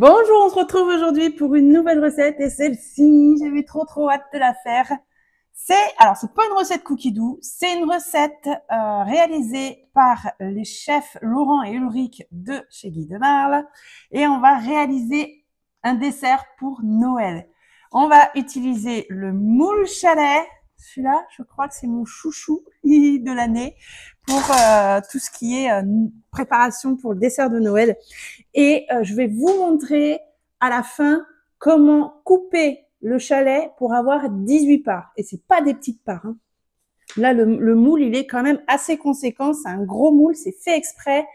Bonjour, on se retrouve aujourd'hui pour une nouvelle recette et celle-ci, j'avais trop hâte de la faire. C'est pas une recette cookie doux, c'est une recette réalisée par les chefs Laurent et Ulrich de chez Guy de Marle et on va réaliser un dessert pour Noël. On va utiliser le moule chalet. Celui-là, je crois que c'est mon chouchou de l'année pour tout ce qui est préparation pour le dessert de Noël. Et je vais vous montrer à la fin comment couper le chalet pour avoir 18 parts. Et c'est pas des petites parts. Hein. Là, le moule, il est quand même assez conséquent. C'est un gros moule. C'est fait exprès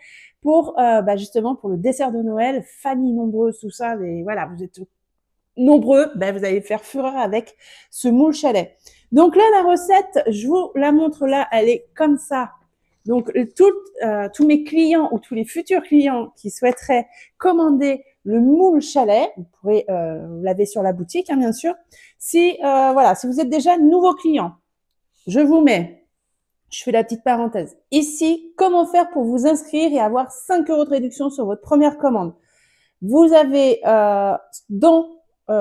pour justement pour le dessert de Noël. Famille nombreuse, tout ça. Et voilà, vous êtes nombreux. Vous allez faire fureur avec ce moule chalet. Donc là, la recette, je vous la montre là. Elle est comme ça. Donc, tous mes clients ou tous les futurs clients qui souhaiteraient commander le moule chalet, vous pourrez l'avez sur la boutique, hein, bien sûr. Si vous êtes déjà nouveau client, je fais la petite parenthèse. Ici, comment faire pour vous inscrire et avoir 5 € de réduction sur votre première commande. Vous avez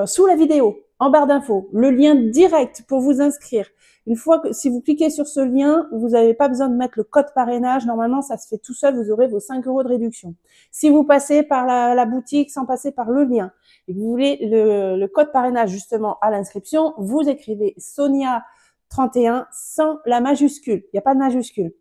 sous la vidéo, en barre d'infos, le lien direct pour vous inscrire. Une fois que, si vous cliquez sur ce lien, vous n'avez pas besoin de mettre le code parrainage. Normalement, ça se fait tout seul. Vous aurez vos 5 € de réduction. Si vous passez par la boutique sans passer par le lien et que vous voulez le code parrainage justement à l'inscription, vous écrivez Sonia 31 sans la majuscule. Il n'y a pas de majuscule.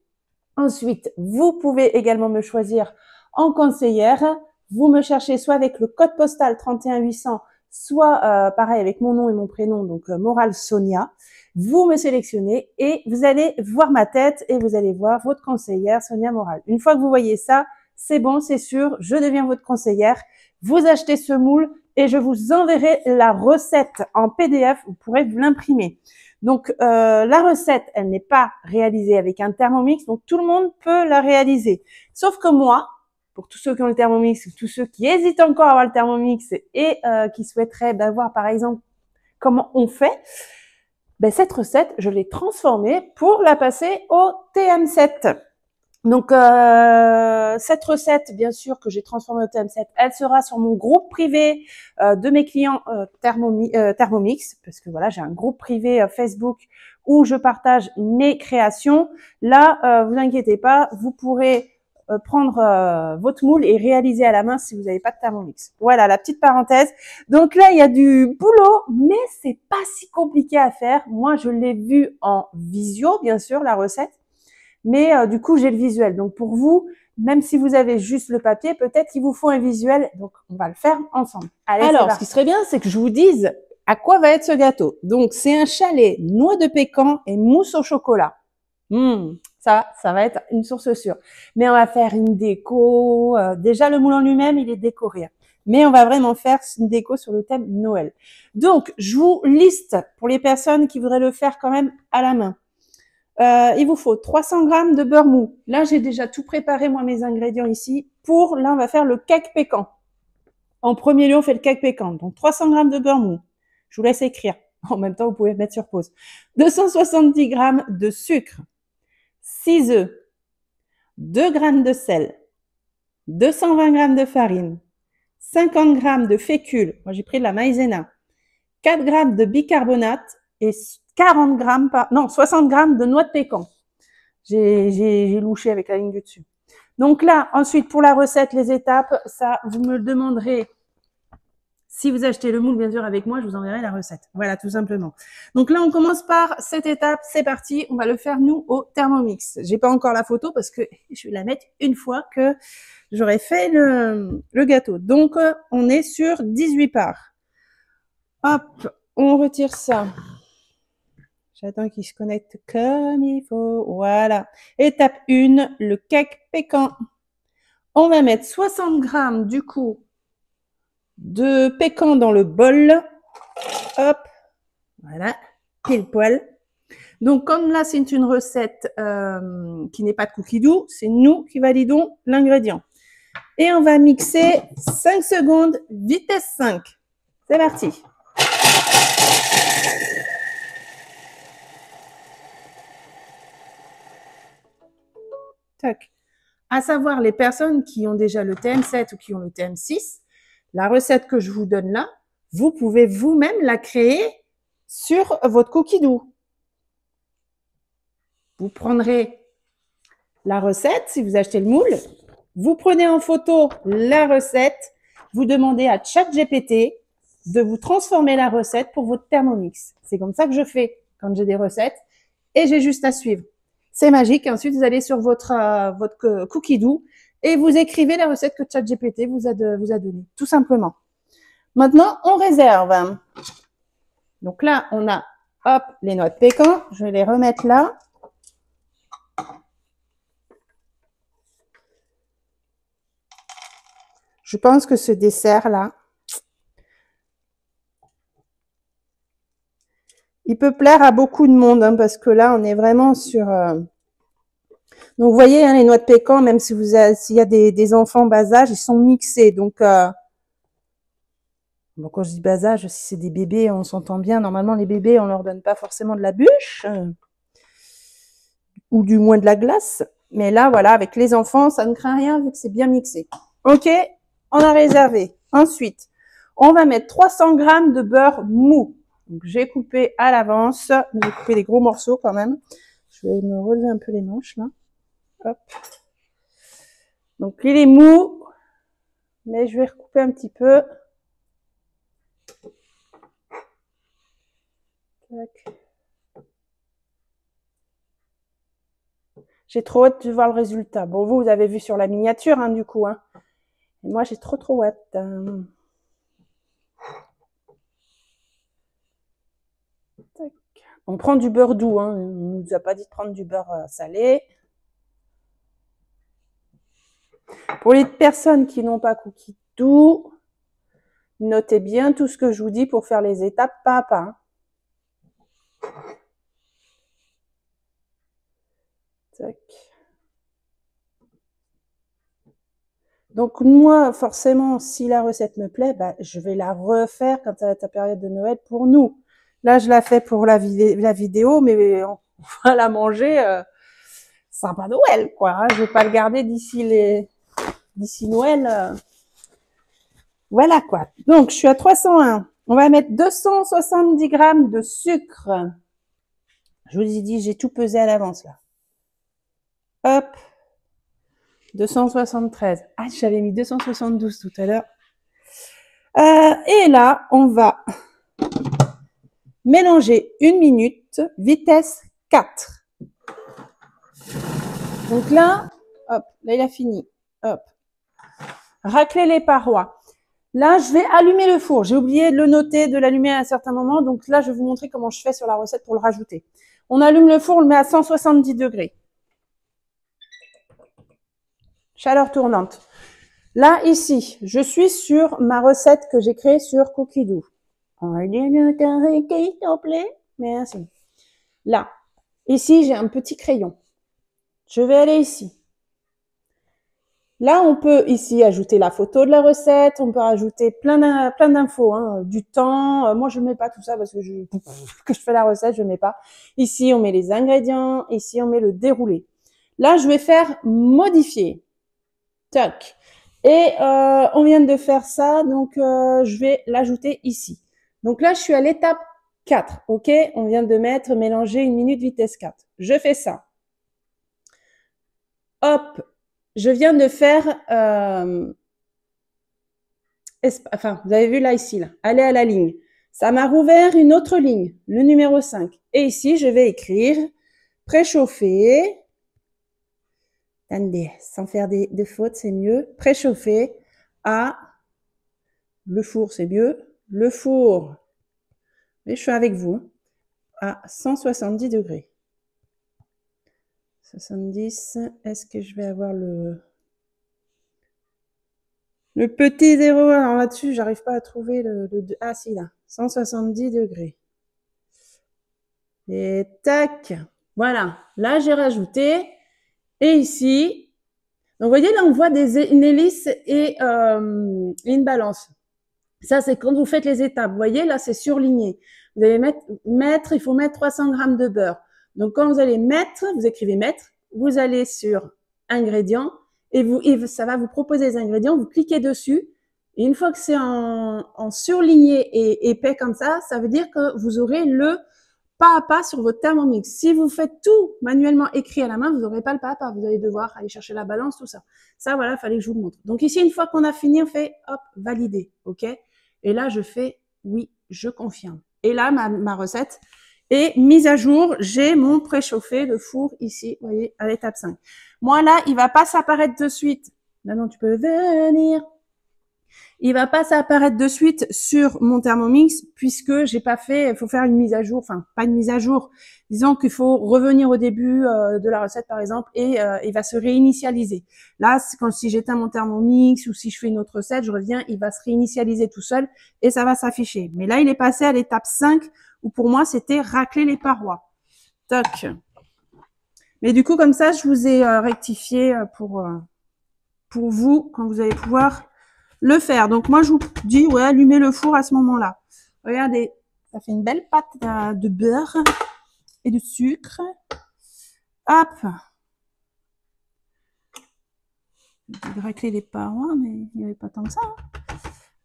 Ensuite, vous pouvez également me choisir en conseillère. Vous me cherchez soit avec le code postal 31800, soit pareil avec mon nom et mon prénom, donc Morale Sonia. Vous me sélectionnez et vous allez voir ma tête et vous allez voir votre conseillère Sonia Morale. Une fois que vous voyez ça, c'est bon, c'est sûr, je deviens votre conseillère. Vous achetez ce moule et je vous enverrai la recette en PDF. Vous pourrez vous l'imprimer. Donc la recette, elle n'est pas réalisée avec un Thermomix, donc tout le monde peut la réaliser. Sauf que moi, pour tous ceux qui ont le Thermomix ou tous ceux qui hésitent encore à avoir le Thermomix et qui souhaiteraient voir par exemple comment on fait, cette recette, je l'ai transformée pour la passer au TM7. Donc cette recette, bien sûr, que j'ai transformée au TM7, elle sera sur mon groupe privé de mes clients Thermomix, parce que voilà, j'ai un groupe privé Facebook où je partage mes créations. Là, vous inquiétez pas, vous pourrez prendre votre moule et réaliser à la main si vous n'avez pas de Thermomix. Voilà la petite parenthèse. Donc là, il y a du boulot, mais c'est pas si compliqué à faire. Moi, je l'ai vu en visio, bien sûr, la recette. Mais du coup, j'ai le visuel. Donc pour vous, même si vous avez juste le papier, peut-être qu'il vous faut un visuel. Donc on va le faire ensemble. Allez, alors, ce qui serait bien, c'est que je vous dise à quoi va être ce gâteau. Donc c'est un chalet noix de pécan et mousse au chocolat. Ça va être une source sûre. Mais on va faire une déco. Déjà, le moule en lui-même, il est décoré. Mais on va vraiment faire une déco sur le thème Noël. Donc, je vous liste pour les personnes qui voudraient le faire quand même à la main. Il vous faut 300 g de beurre mou. Là, j'ai déjà tout préparé, moi, mes ingrédients ici. Là, on va faire le cake pécan. En premier lieu, on fait le cake pécan. Donc, 300 g de beurre mou. Je vous laisse écrire. En même temps, vous pouvez mettre sur pause. 270 g de sucre. 6 œufs, 2 g de sel, 220 g de farine, 50 g de fécule, moi j'ai pris de la maïzena, 4 g de bicarbonate et 60 g de noix de pécan. J'ai louché avec la ligne du dessus. Donc là, ensuite pour la recette, les étapes, ça vous me le demanderez. Si vous achetez le moule, bien sûr, avec moi, je vous enverrai la recette. Voilà, tout simplement. Donc là, on commence par cette étape. C'est parti. On va le faire, nous, au Thermomix. J'ai pas encore la photo parce que je vais la mettre une fois que j'aurai fait le gâteau. Donc, on est sur 18 parts. Hop, on retire ça. J'attends qu'il se connecte comme il faut. Voilà. Étape 1, le cake pécan. On va mettre 60 g, du coup, de pécan dans le bol. Hop, voilà, pile poil. Donc, comme là, c'est une recette qui n'est pas de cookie doux, c'est nous qui validons l'ingrédient. Et on va mixer 5 secondes, vitesse 5. C'est parti. Tac. À savoir, les personnes qui ont déjà le TM7 ou qui ont le TM6, la recette que je vous donne là, vous pouvez vous-même la créer sur votre cookie dough. Vous prendrez la recette, si vous achetez le moule, vous prenez en photo la recette, vous demandez à ChatGPT de vous transformer la recette pour votre Thermomix. C'est comme ça que je fais quand j'ai des recettes et j'ai juste à suivre. C'est magique. Ensuite, vous allez sur votre cookie dough et vous écrivez la recette que ChatGPT vous a donnée, tout simplement. Maintenant, on réserve. Donc là, on a, hop, les noix de pécan. Je vais les remettre là. Je pense que ce dessert-là, il peut plaire à beaucoup de monde, hein, parce que là, on est vraiment sur... Donc, vous voyez, hein, les noix de pécan, même si s'il y a des enfants bas âge, ils sont mixés. Donc, bon, quand je dis bas âge, si c'est des bébés, on s'entend bien. Normalement, les bébés, on leur donne pas forcément de la bûche, ou du moins de la glace. Mais là, voilà, avec les enfants, ça ne craint rien vu que c'est bien mixé. Ok, on a réservé. Ensuite, on va mettre 300 grammes de beurre mou. Donc, j'ai coupé à l'avance. J'ai coupé des gros morceaux quand même. Je vais me relever un peu les manches là. Hop. Donc, il est mou, mais je vais recouper un petit peu. Tac. J'ai trop hâte de voir le résultat. Bon, vous avez vu sur la miniature, hein, du coup. Hein. Et moi, j'ai trop hâte. Tac. On prend du beurre doux. Hein. On ne nous a pas dit de prendre du beurre salé. Pour les personnes qui n'ont pas cookie dough, notez bien tout ce que je vous dis pour faire les étapes pas à pas. Hein. Tac. Donc moi, forcément, si la recette me plaît, bah, je vais la refaire quand ça va être la période de Noël pour nous. Là, je la fais pour la vidéo, mais on va la manger sympa Noël, quoi. Hein. Je vais pas le garder d'ici Noël. Voilà, quoi. Donc, je suis à 301. On va mettre 270 grammes de sucre. Je vous ai dit, j'ai tout pesé à l'avance, là. Hop. 273. Ah, j'avais mis 272 tout à l'heure. Et là, on va mélanger 1 minute, vitesse 4. Donc là, hop, là il a fini. Hop. Racler les parois. Là, je vais allumer le four. J'ai oublié de le noter, de l'allumer à un certain moment. Donc là, je vais vous montrer comment je fais sur la recette pour le rajouter. On allume le four, on le met à 170 degrés. Chaleur tournante. Là, ici, je suis sur ma recette que j'ai créée sur Cookie Dough. S'il te plaît. Merci. Là, ici, j'ai un petit crayon. Je vais aller ici. Là, on peut ici ajouter la photo de la recette. On peut ajouter plein d'infos, hein, du temps. Moi, je ne mets pas tout ça parce que je fais la recette, je ne mets pas. Ici, on met les ingrédients. Ici, on met le déroulé. Là, je vais faire modifier. Tac. Et on vient de faire ça, donc je vais l'ajouter ici. Donc là, je suis à l'étape 4, ok? On vient de mettre mélanger 1 minute vitesse 4. Je fais ça. Hop, je viens de faire, enfin, vous avez vu là, ici, là, aller à la ligne. Ça m'a rouvert une autre ligne, le numéro 5. Et ici, je vais écrire préchauffer. Attendez, sans faire de fautes, c'est mieux. Préchauffer à, le four, c'est mieux. Le four, mais je suis avec vous, à 170 degrés. 70, est-ce que je vais avoir le petit 0? Alors là-dessus, j'arrive pas à trouver ah si, là, 170 degrés. Et tac, voilà, là j'ai rajouté. Et ici, donc vous voyez là on voit une hélice et une balance. Ça c'est quand vous faites les étapes. Vous voyez là c'est surligné. Vous allez mettre, il faut mettre 300 grammes de beurre. Donc quand vous allez mettre, vous écrivez mettre, vous allez sur ingrédients et ça va vous proposer les ingrédients. Vous cliquez dessus Et une fois que c'est en surligné et épais comme ça veut dire que vous aurez le pas à pas sur votre Thermomix. Si vous faites tout manuellement écrit à la main, vous n'aurez pas le pas à pas. Vous allez devoir aller chercher la balance, tout ça. Ça, voilà, fallait que je vous le montre. Donc ici, une fois qu'on a fini, on fait hop, valider, ok. Et là, je fais oui, je confirme. Et là, ma recette est mise à jour. J'ai mon préchauffé de four ici, vous voyez, à l'étape 5. Moi là, il va pas s'apparaître de suite. Maintenant, tu peux venir. Il va pas s'apparaître de suite sur mon Thermomix puisque j'ai pas fait, il faut faire une mise à jour, enfin pas une mise à jour, disons qu'il faut revenir au début de la recette par exemple et il va se réinitialiser. Là, quand si j'éteins mon Thermomix ou si je fais une autre recette, je reviens, il va se réinitialiser tout seul et ça va s'afficher. Mais là, il est passé à l'étape 5 où pour moi, c'était racler les parois. Toc. Mais du coup, comme ça, je vous ai rectifié pour vous quand vous allez pouvoir le faire. Donc moi je vous dis ouais, allumez le four à ce moment-là. Regardez, ça fait une belle pâte de beurre et de sucre. Hop. J'ai raclé les parois, mais il n'y avait pas tant que ça. Hein.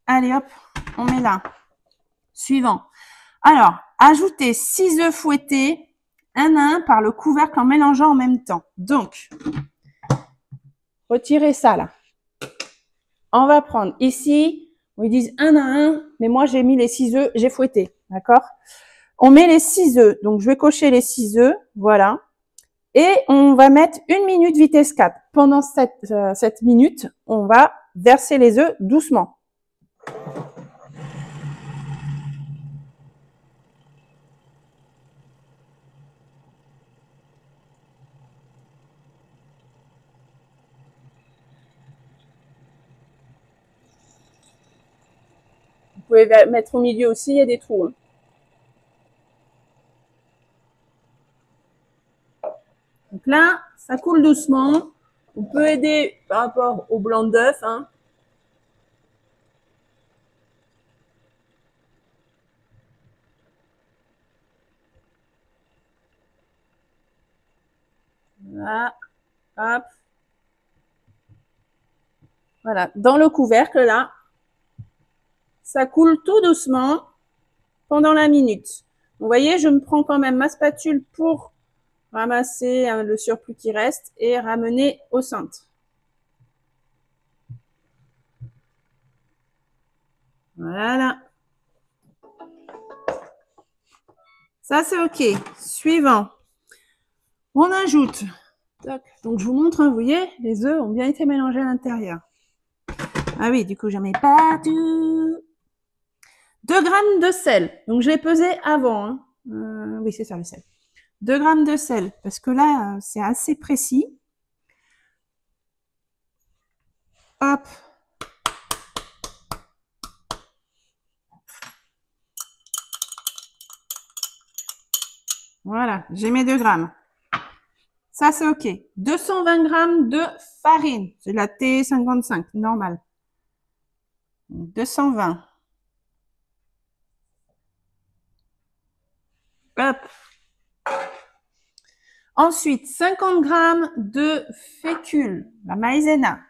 Allez hop, on met là. Suivant. Alors, ajoutez 6 œufs fouettés, un à un par le couvercle en mélangeant en même temps. Donc, retirez ça là. On va prendre ici, ils disent un à un, mais moi j'ai mis les 6 œufs, j'ai fouetté, d'accord? On met les 6 œufs, donc je vais cocher les 6 œufs, voilà. Et on va mettre 1 minute vitesse 4. Pendant cette minute, on va verser les œufs doucement. Vous pouvez mettre au milieu aussi, il y a des trous. Hein. Donc là, ça coule doucement. On peut aider par rapport au blanc d'œuf. Hein. Voilà. Hop. Voilà. Dans le couvercle, là, ça coule tout doucement pendant la minute. Vous voyez, je me prends quand même ma spatule pour ramasser le surplus qui reste et ramener au centre. Voilà. Ça, c'est OK. Suivant. On ajoute. Donc, je vous montre, hein, vous voyez, les œufs ont bien été mélangés à l'intérieur. Ah oui, du coup, j'en mets partout. 2 grammes de sel. Donc, je l'ai pesé avant. Hein. Oui, c'est ça, le sel. 2 grammes de sel. Parce que là, c'est assez précis. Hop. Voilà, j'ai mes 2 grammes. Ça, c'est OK. 220 grammes de farine. C'est la T55, normal. 220. Hop. Ensuite, 50 grammes de fécule, la maïzena.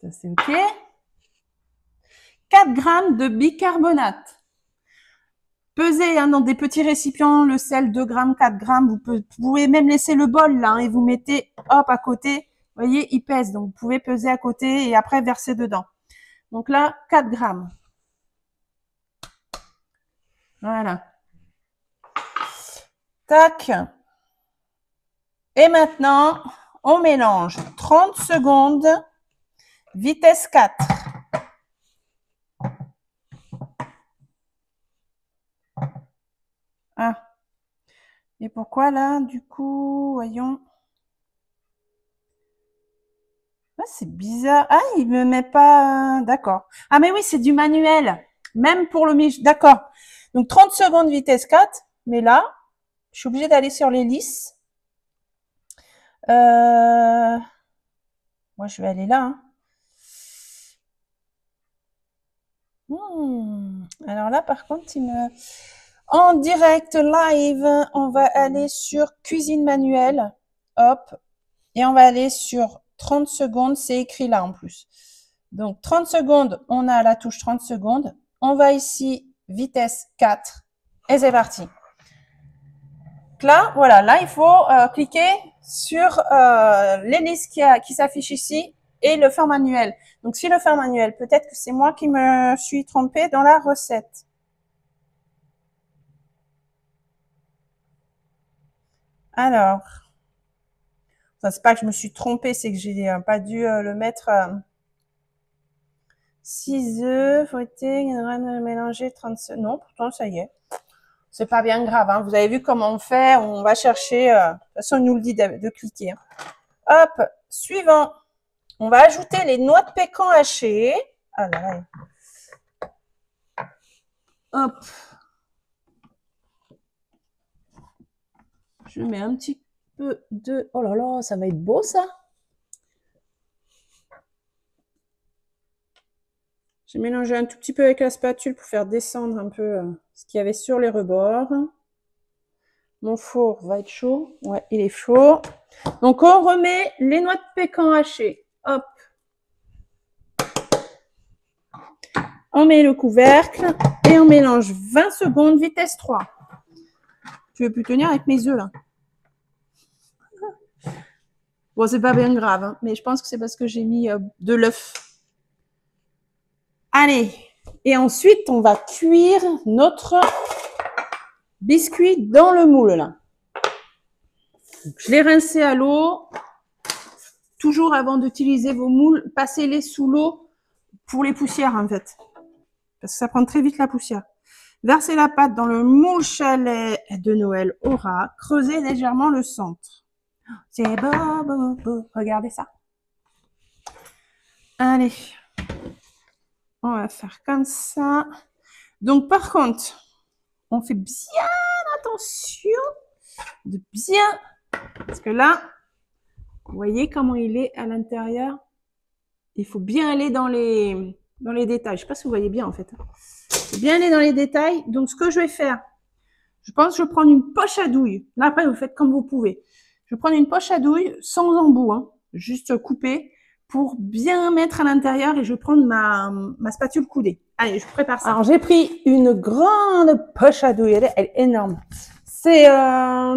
Ça, c'est OK. 4 grammes de bicarbonate. Pesez hein, dans des petits récipients le sel 2 grammes, 4 grammes. Vous pouvez même laisser le bol là hein, et vous mettez hop à côté. Vous voyez, il pèse. Donc, vous pouvez peser à côté et après verser dedans. Donc là, 4 grammes. Voilà. Tac. Et maintenant, on mélange 30 secondes, vitesse 4. Ah. Et pourquoi là, du coup, voyons. Ah, c'est bizarre. Ah, il me met pas... D'accord. Ah, mais oui, c'est du manuel. Même pour le mich. D'accord. Donc, 30 secondes, vitesse 4. Mais là, je suis obligée d'aller sur l'hélice. Moi, je vais aller là. Hein. Alors là, par contre, il me... En direct live, on va aller sur cuisine manuelle. Hop. Et on va aller sur 30 secondes, c'est écrit là en plus. Donc 30 secondes, on a la touche 30 secondes. On va ici, vitesse 4, et c'est parti. Donc là, voilà, là il faut cliquer sur l'hélice qui s'affiche ici et le faire manuel. Donc si le faire manuel, peut-être que c'est moi qui me suis trompée dans la recette. Alors, enfin, c'est pas que je me suis trompée, c'est que j'ai pas dû le mettre. 6 œufs, fouettés, mélanger 30 secondes. Non, pourtant ça y est. C'est pas bien grave, hein. Vous avez vu comment on fait, on va chercher, de toute façon il nous le dit de cliquer. Hop, suivant. On va ajouter les noix de pécan hachées. Ah là là. Hop. Je mets un petit peu de... Oh là là, ça va être beau ça. J'ai mélangé un tout petit peu avec la spatule pour faire descendre un peu ce qu'il y avait sur les rebords. Mon four va être chaud. Ouais, il est chaud. Donc, on remet les noix de pécan hachées. Hop. On met le couvercle et on mélange 20 secondes, vitesse 3. Je ne vais plus tenir avec mes œufs là. Bon, c'est pas bien grave, hein, mais je pense que c'est parce que j'ai mis de l'œuf. Allez. Et ensuite, on va cuire notre biscuit dans le moule là. Donc, je l'ai rincé à l'eau. Toujours avant d'utiliser vos moules, passez-les sous l'eau pour les poussières en fait. Parce que ça prend très vite la poussière. Versez la pâte dans le moule chalet de Noël Aura. Creusez légèrement le centre. C'est beau, beau, beau. Regardez ça. Allez. On va faire comme ça. Donc, par contre, on fait bien attention de bien... Parce que là, vous voyez comment il est à l'intérieur. Il faut bien aller dans les détails. Je ne sais pas si vous voyez bien en fait. Il faut bien aller dans les détails. Donc, ce que je vais faire, je pense que je vais prendre une poche à douille. Là, après, vous faites comme vous pouvez. Je vais prendre une poche à douille sans embout, hein, juste coupée pour bien mettre à l'intérieur et je vais prendre ma spatule coudée. Allez, je prépare ça. Alors, j'ai pris une grande poche à douille. Elle est énorme. C'est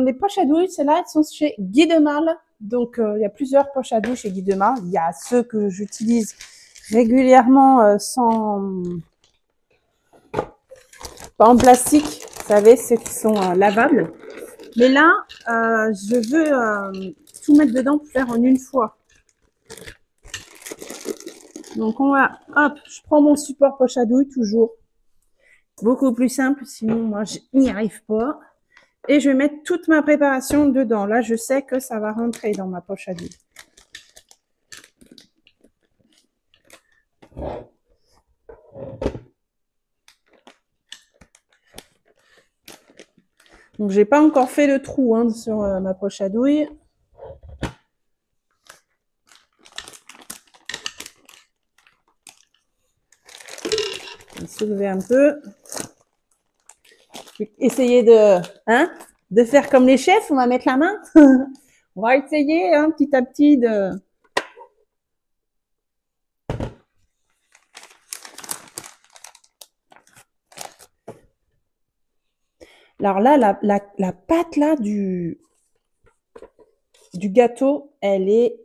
des poches à douille. Celles-là, elles sont chez Guy de Marle. Donc, il y a plusieurs poches à douille chez Guy de Marle. Il y a ceux que j'utilise régulièrement pas en plastique. Vous savez, ceux qui sont lavables. Mais là, je veux tout mettre dedans pour faire en une fois. Donc, on va, hop, je prends mon support poche à douille, toujours. Beaucoup plus simple, sinon moi, je n'y arrive pas. Et je vais mettre toute ma préparation dedans. Là, je sais que ça va rentrer dans ma poche à douille. Donc, j'ai pas encore fait le trou hein, sur ma poche à douille. Je vais soulever un peu. Je vais essayer de faire comme les chefs. On va mettre la main. On va essayer hein, petit à petit de... Alors là, la pâte là du gâteau, elle est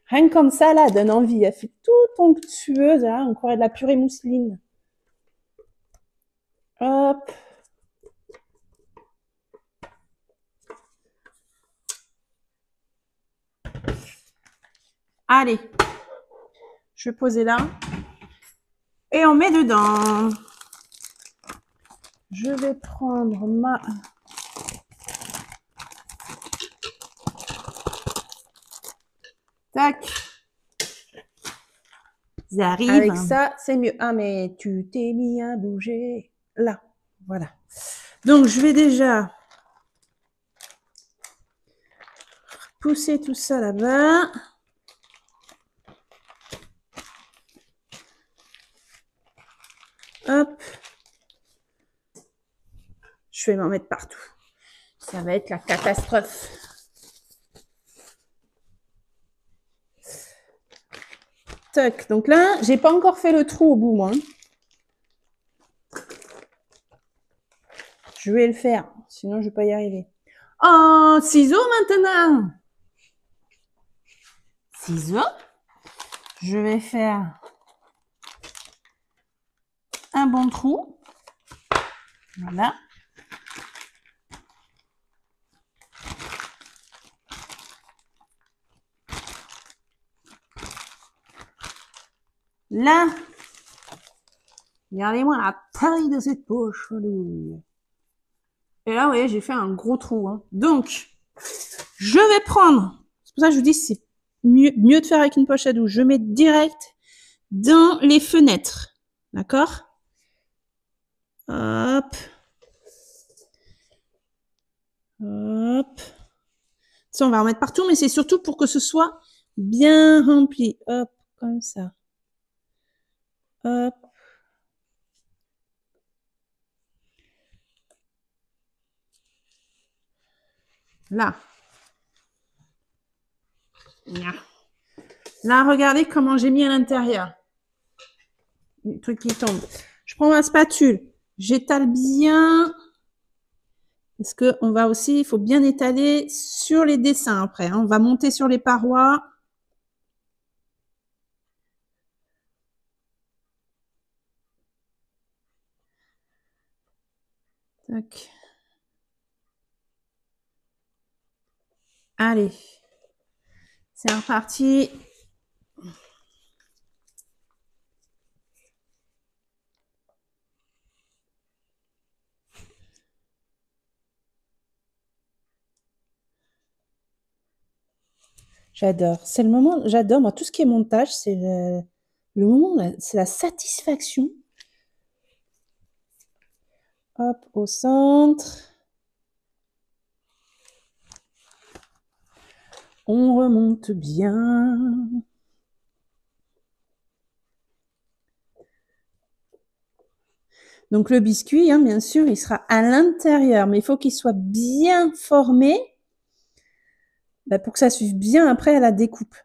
rien que comme ça là, elle donne envie. Elle fait toute onctueuse là, on croirait de la purée mousseline. Hop. Allez, je vais poser là et on met dedans. Je vais prendre ma... Tac. Ça arrive. Avec ça, c'est mieux. Ah, mais tu t'es mis à bouger. Là. Voilà. Donc, je vais déjà pousser tout ça là-bas. Hop. Je vais m'en mettre partout. Ça va être la catastrophe. Tac. Donc là, j'ai pas encore fait le trou au bout, moi. Je vais le faire, sinon je vais pas y arriver. Oh, ciseaux maintenant. Ciseaux. Je vais faire un bon trou. Voilà. Là, regardez-moi la taille de cette poche. Et là, vous voyez, j'ai fait un gros trou. Hein. Donc, je vais prendre, c'est pour ça que je vous dis, c'est mieux de faire avec une poche à douche. Je mets direct dans les fenêtres. D'accord? Hop. Hop. Ça, on va remettre partout, mais c'est surtout pour que ce soit bien rempli. Hop, comme ça. Hop. Là. Là, regardez comment j'ai mis à l'intérieur. Le truc qui tombe. Je prends ma spatule. J'étale bien. Parce que on va aussi, il faut bien étaler sur les dessins après. Hein. On va monter sur les parois. Tac. Allez. C'est reparti. J'adore. C'est le moment, j'adore. Moi, tout ce qui est montage, c'est le moment, c'est la satisfaction. Hop, au centre. On remonte bien. Donc le biscuit, hein, bien sûr, il sera à l'intérieur, mais il faut qu'il soit bien formé pour que ça suive bien après à la découpe.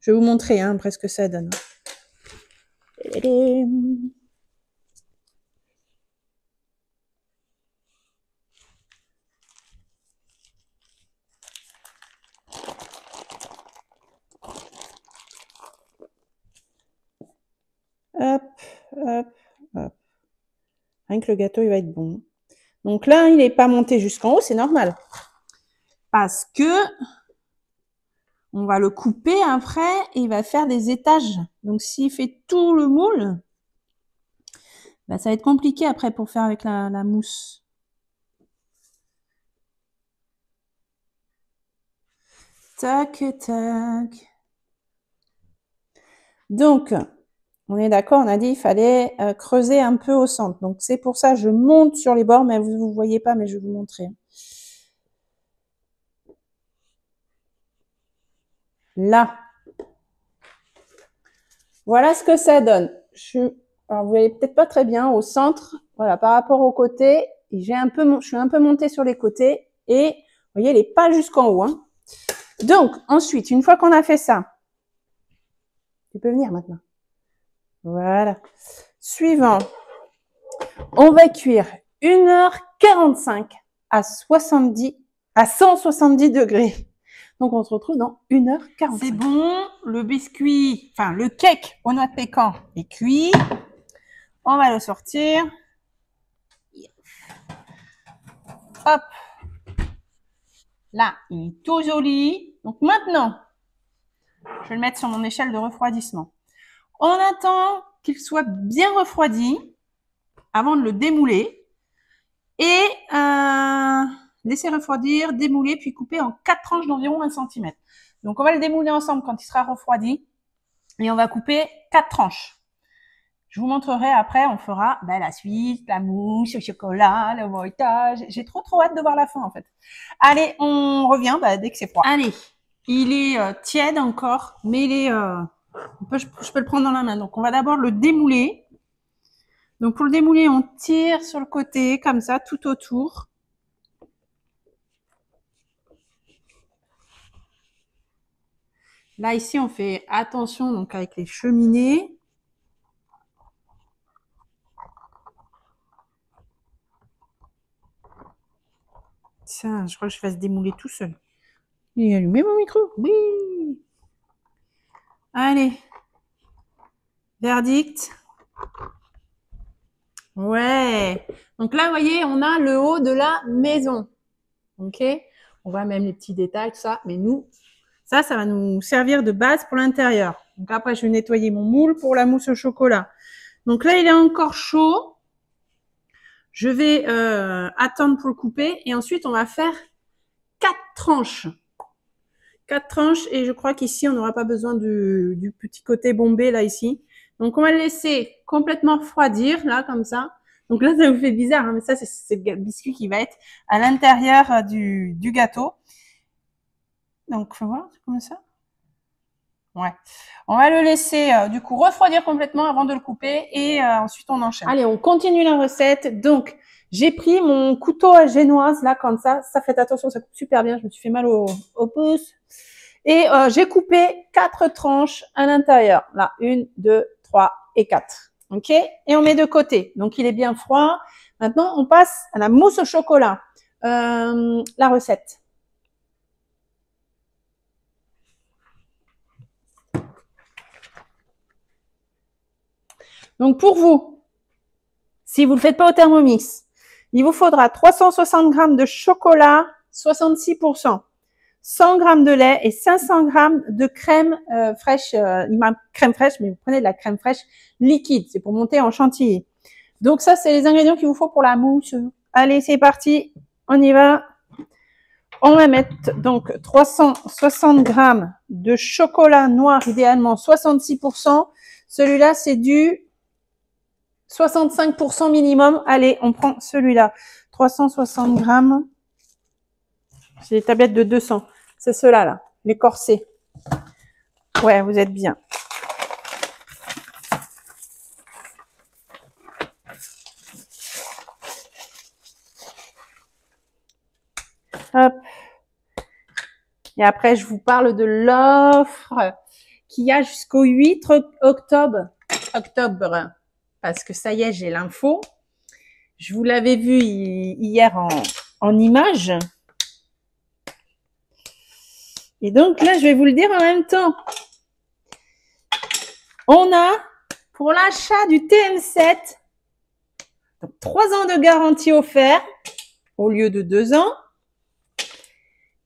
Je vais vous montrer hein, après ce que ça donne. Hop, hop, hop. Rien que le gâteau, il va être bon. Donc là, il n'est pas monté jusqu'en haut, c'est normal. Parce que on va le couper après et il va faire des étages. Donc s'il fait tout le moule, bah, ça va être compliqué après pour faire avec la mousse. Tac, tac. Donc, on est d'accord, on a dit il fallait creuser un peu au centre. Donc c'est pour ça que je monte sur les bords, mais vous ne voyez pas, mais je vais vous montrer. Là. Voilà ce que ça donne. Alors vous voyez peut-être pas très bien au centre, voilà, par rapport au côté, je suis un peu montée sur les côtés et vous voyez, elle n'est pas jusqu'en haut. Hein. Donc ensuite, une fois qu'on a fait ça, tu peux venir maintenant. Voilà. Suivant, on va cuire 1h45 à 170 degrés. Donc on se retrouve dans 1h45. C'est bon, le biscuit, enfin le cake aux noix de pécan est cuit. On va le sortir. Hop. Là, il est tout joli. Donc maintenant, je vais le mettre sur mon échelle de refroidissement. On attend qu'il soit bien refroidi avant de le démouler. Et laisser refroidir, démouler, puis couper en 4 tranches d'environ 1 cm. Donc on va le démouler ensemble quand il sera refroidi. Et on va couper 4 tranches. Je vous montrerai après, on fera la suite, la mousse, le chocolat, le moïtage. J'ai trop hâte de voir la fin en fait. Allez, on revient dès que c'est froid. Allez, il est tiède encore, mais il est, je peux le prendre dans la main. Donc on va d'abord le démouler. Donc pour le démouler, on tire sur le côté comme ça, tout autour. Là, ici, on fait attention donc avec les cheminées. Ça, je crois que je vais se démouler tout seul. Il est allumé mon micro? Oui. Allez. Verdict. Ouais. Donc là, vous voyez, on a le haut de la maison. Ok. On voit même les petits détails, tout ça. Mais nous, ça va nous servir de base pour l'intérieur. Donc après, je vais nettoyer mon moule pour la mousse au chocolat. Donc là, il est encore chaud. Je vais attendre pour le couper. Et ensuite, on va faire 4 tranches. 4 tranches. Et je crois qu'ici, on n'aura pas besoin du petit côté bombé, là, ici. Donc, on va le laisser complètement refroidir, là, comme ça. Donc là, ça vous fait bizarre, hein, mais ça, c'est le biscuit qui va être à l'intérieur du gâteau. Donc, faut voir, c'est comme ça. Ouais. On va le laisser, du coup, refroidir complètement avant de le couper et ensuite, on enchaîne. Allez, on continue la recette. Donc, j'ai pris mon couteau à génoise, là, comme ça. Ça, faites attention, ça coupe super bien. Je me suis fait mal au pouce. Et j'ai coupé 4 tranches à l'intérieur. Là, 1, 2, 3 et 4. OK? Et on met de côté. Donc, il est bien froid. Maintenant, on passe à la mousse au chocolat. La recette. Donc, pour vous, si vous ne le faites pas au Thermomix, il vous faudra 360 g de chocolat, 66%, 100 g de lait et 500 g de crème fraîche. Crème fraîche, mais vous prenez de la crème fraîche liquide. C'est pour monter en chantilly. Donc ça, c'est les ingrédients qu'il vous faut pour la mousse. Allez, c'est parti. On y va. On va mettre donc 360 g de chocolat noir, idéalement 66%. Celui-là, c'est du 65% minimum. Allez, on prend celui-là. 360 g. C'est des tablettes de 200. C'est ceux-là, là. Les corsets. Ouais, vous êtes bien. Hop. Et après, je vous parle de l'offre qu'il y a jusqu'au 8 octobre. Parce que ça y est, j'ai l'info. Je vous l'avais vu hier en image. Et donc là, je vais vous le dire en même temps. On a, pour l'achat du TM7, donc 3 ans de garantie offerte au lieu de 2 ans.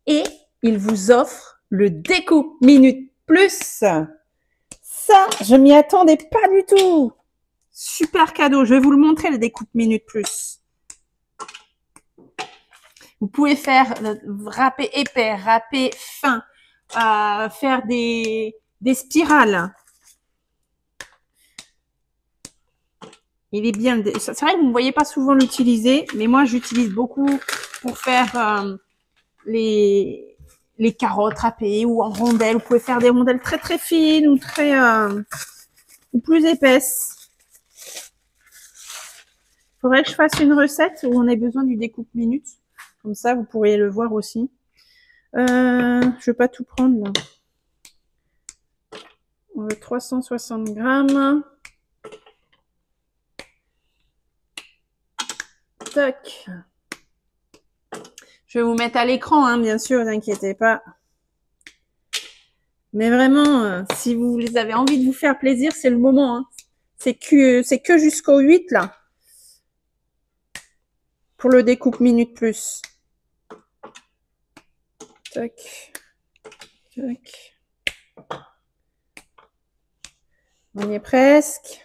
Et il vous offre le découpe minute plus. Ça, je m'y attendais pas du tout. Super cadeau. Je vais vous le montrer, le découpe minute plus. Vous pouvez faire râpé épais, râpé fin, faire des spirales. Il est bien. C'est vrai que vous ne voyez pas souvent l'utiliser, mais moi j'utilise beaucoup pour faire les carottes râpées ou en rondelles. Vous pouvez faire des rondelles très très fines ou très ou plus épaisses. Il faudrait que je fasse une recette où on ait besoin du découpe minute. Comme ça, vous pourriez le voir aussi. Je vais pas tout prendre là. On veut 360 g. Tac. Je vais vous mettre à l'écran, hein, bien sûr, n'inquiétez pas. Mais vraiment, si vous avez envie de vous faire plaisir, c'est le moment. Hein. C'est que jusqu'au 8 là. Pour le découpe minute plus. Tac. Tac. On y est presque.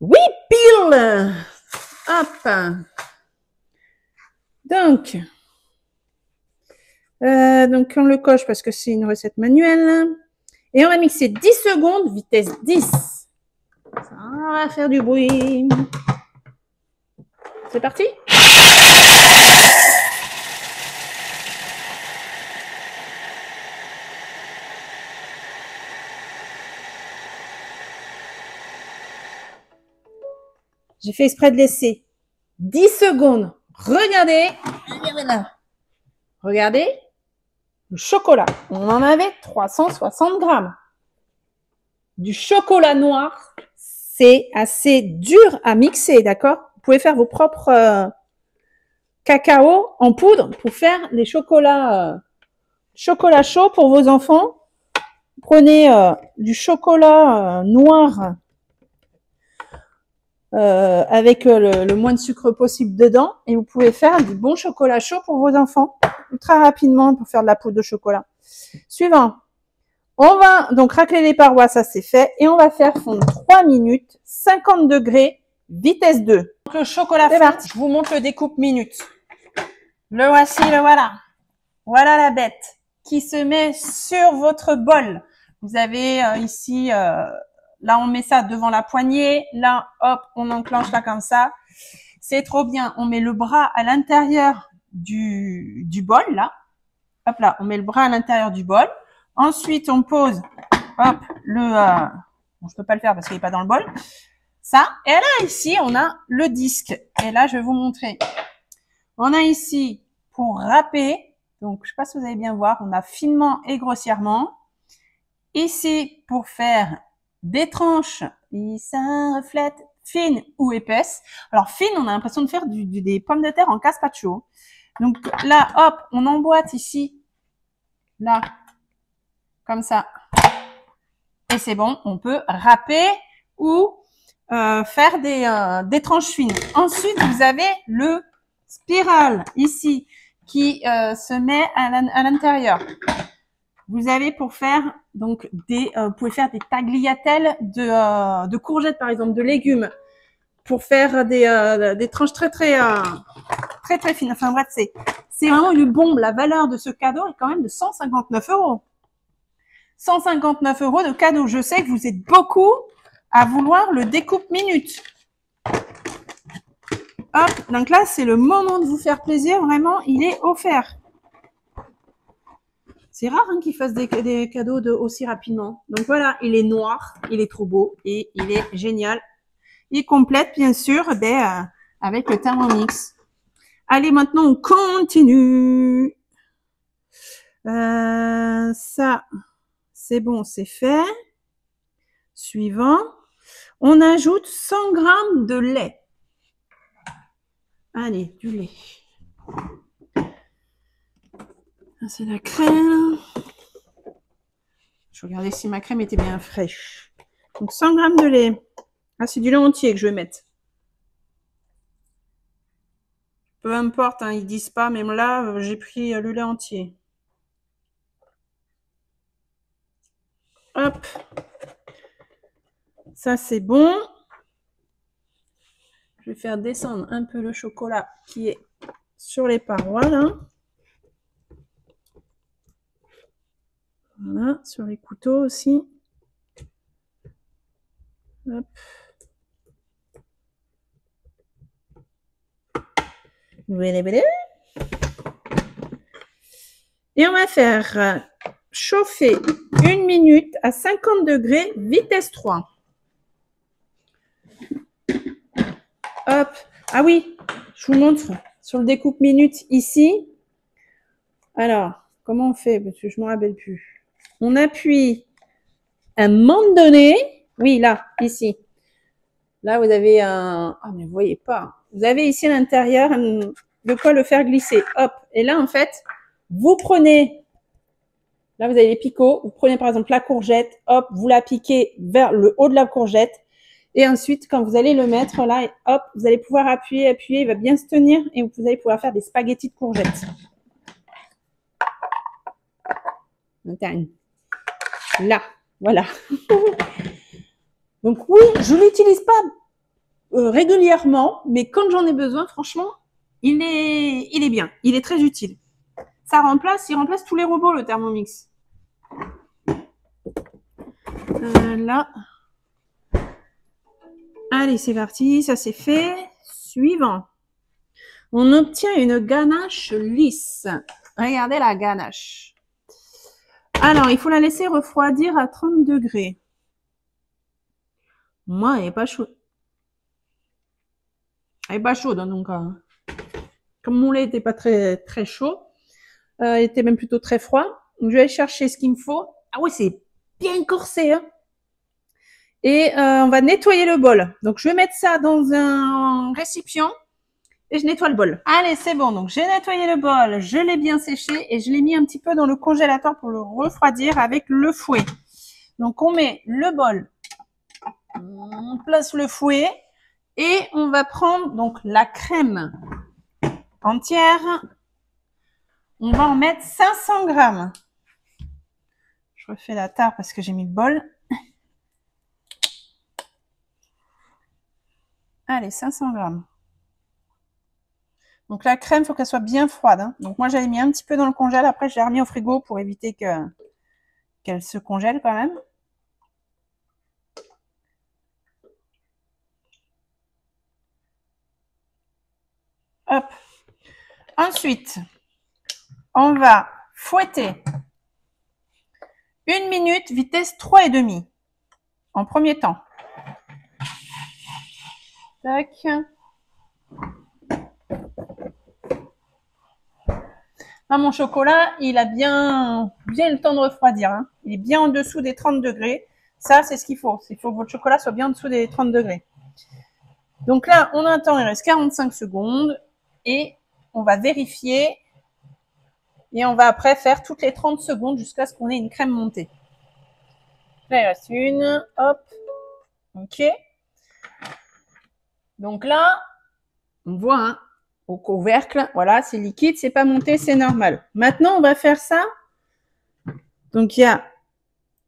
Oui, pile. Hop. Donc on le coche parce que c'est une recette manuelle. Et on va mixer 10 secondes, vitesse 10. Ça va faire du bruit. C'est parti. J'ai fait exprès de laisser 10 secondes Regardez. Regardez. Le chocolat. On en avait 360 grammes. Du chocolat noir. C'est assez dur à mixer, d'accord? Vous pouvez faire vos propres cacao en poudre pour faire les chocolats chauds pour vos enfants. Prenez du chocolat noir avec le moins de sucre possible dedans et vous pouvez faire du bon chocolat chaud pour vos enfants ultra rapidement pour faire de la poudre de chocolat. Suivant. On va donc racler les parois, ça c'est fait, et on va faire fondre 3 minutes, 50 degrés, vitesse 2. Donc le chocolat fond, je vous montre le découpe minutes. Le voici, le voilà. Voilà la bête qui se met sur votre bol. Vous avez ici, là on met ça devant la poignée, là hop, on enclenche là comme ça. C'est trop bien. On met le bras à l'intérieur du bol là. Hop là, on met le bras à l'intérieur du bol. Ensuite, on pose, hop, bon, je peux pas le faire parce qu'il est pas dans le bol. Ça. Et là, ici, on a le disque. Et là, je vais vous montrer. On a ici, pour râper, donc, je sais pas si vous allez bien voir, on a finement et grossièrement. Ici, pour faire des tranches, ça reflète fines ou épaisses. Alors, fines, on a l'impression de faire des pommes de terre en gazpacho. Donc, là, hop, on emboîte ici, là, comme ça. Et c'est bon, on peut râper ou faire des tranches fines. Ensuite, vous avez le spirale ici qui se met à l'intérieur. Vous avez pour faire donc vous pouvez faire des tagliatelles de courgettes par exemple, de légumes, pour faire des tranches très fines. Enfin bref, c'est vraiment une bombe. La valeur de ce cadeau est quand même de 159 €. 159 € de cadeau. Je sais que vous êtes beaucoup à vouloir le découpe minute. Hop, donc là, c'est le moment de vous faire plaisir. Vraiment, il est offert. C'est rare hein, qu'ils fassent des cadeaux aussi rapidement. Donc voilà, il est noir, il est trop beau et il est génial. Il complète, bien sûr, avec le Thermomix. Allez, maintenant, on continue. Ça... C'est bon, c'est fait. Suivant. On ajoute 100 grammes de lait. Allez, du lait. C'est la crème. Je regardais si ma crème était bien fraîche. Donc 100 grammes de lait. Ah, c'est du lait entier que je vais mettre. Peu importe, hein, ils disent pas, même là, j'ai pris le lait entier. Hop. Ça, c'est bon. Je vais faire descendre un peu le chocolat qui est sur les parois, là. Voilà, sur les couteaux aussi. Hop. Et on va faire chauffer 1 minute à 50 degrés, vitesse 3. Hop. Ah oui, je vous montre sur le découpe minute ici. Alors, comment on fait? Parce que je ne me rappelle plus. On appuie à un moment donné. Oui, là, ici. Là, vous avez un... Ah, mais vous voyez pas. Vous avez ici à l'intérieur de quoi le faire glisser. Hop. Et là, en fait, vous prenez... Là, vous avez les picots. Vous prenez par exemple la courgette. Hop, vous la piquez vers le haut de la courgette. Et ensuite, quand vous allez le mettre là, hop, vous allez pouvoir appuyer. Il va bien se tenir et vous allez pouvoir faire des spaghettis de courgettes. Là, voilà. Donc oui, je l'utilise pas régulièrement, mais quand j'en ai besoin, franchement, il est bien. Il est très utile. Il remplace tous les robots, le Thermomix. Là. Allez, c'est parti, ça c'est fait. Suivant. On obtient une ganache lisse. Regardez la ganache. Alors, il faut la laisser refroidir à 30 degrés. Moi, elle n'est pas chaude. Elle n'est pas chaude, en tout cas. comme mon lait n'était pas très chaud, il était même plutôt très froid. Donc, je vais aller chercher ce qu'il me faut. Ah oui, c'est bien corsé, hein. Et on va nettoyer le bol. Donc, je vais mettre ça dans un récipient et je nettoie le bol. Allez, c'est bon. Donc, j'ai nettoyé le bol, je l'ai bien séché et je l'ai mis un petit peu dans le congélateur pour le refroidir avec le fouet. Donc, on met le bol, on place le fouet et on va prendre donc la crème entière. On va en mettre 500 grammes. Je refais la tare parce que j'ai mis le bol. Allez, 500 grammes. Donc la crème, il faut qu'elle soit bien froide, hein. Donc moi, j'avais mis un petit peu dans le congèle. Après, je l'ai remis au frigo pour éviter qu'elle se congèle quand même. Hop. Ensuite, on va fouetter 1 minute, vitesse 3,5 en premier temps. Tac. Là, mon chocolat, il a bien le temps de refroidir, hein. Il est bien en dessous des 30 degrés. Ça, c'est ce qu'il faut. Il faut que votre chocolat soit bien en dessous des 30 degrés. Donc là, on attend, il reste 45 secondes et on va vérifier et on va après faire toutes les 30 secondes jusqu'à ce qu'on ait une crème montée. Là, il reste une, hop, ok. Donc là, on voit, hein, au couvercle, voilà, c'est liquide, c'est pas monté, c'est normal. Maintenant, on va faire ça. Donc, il y a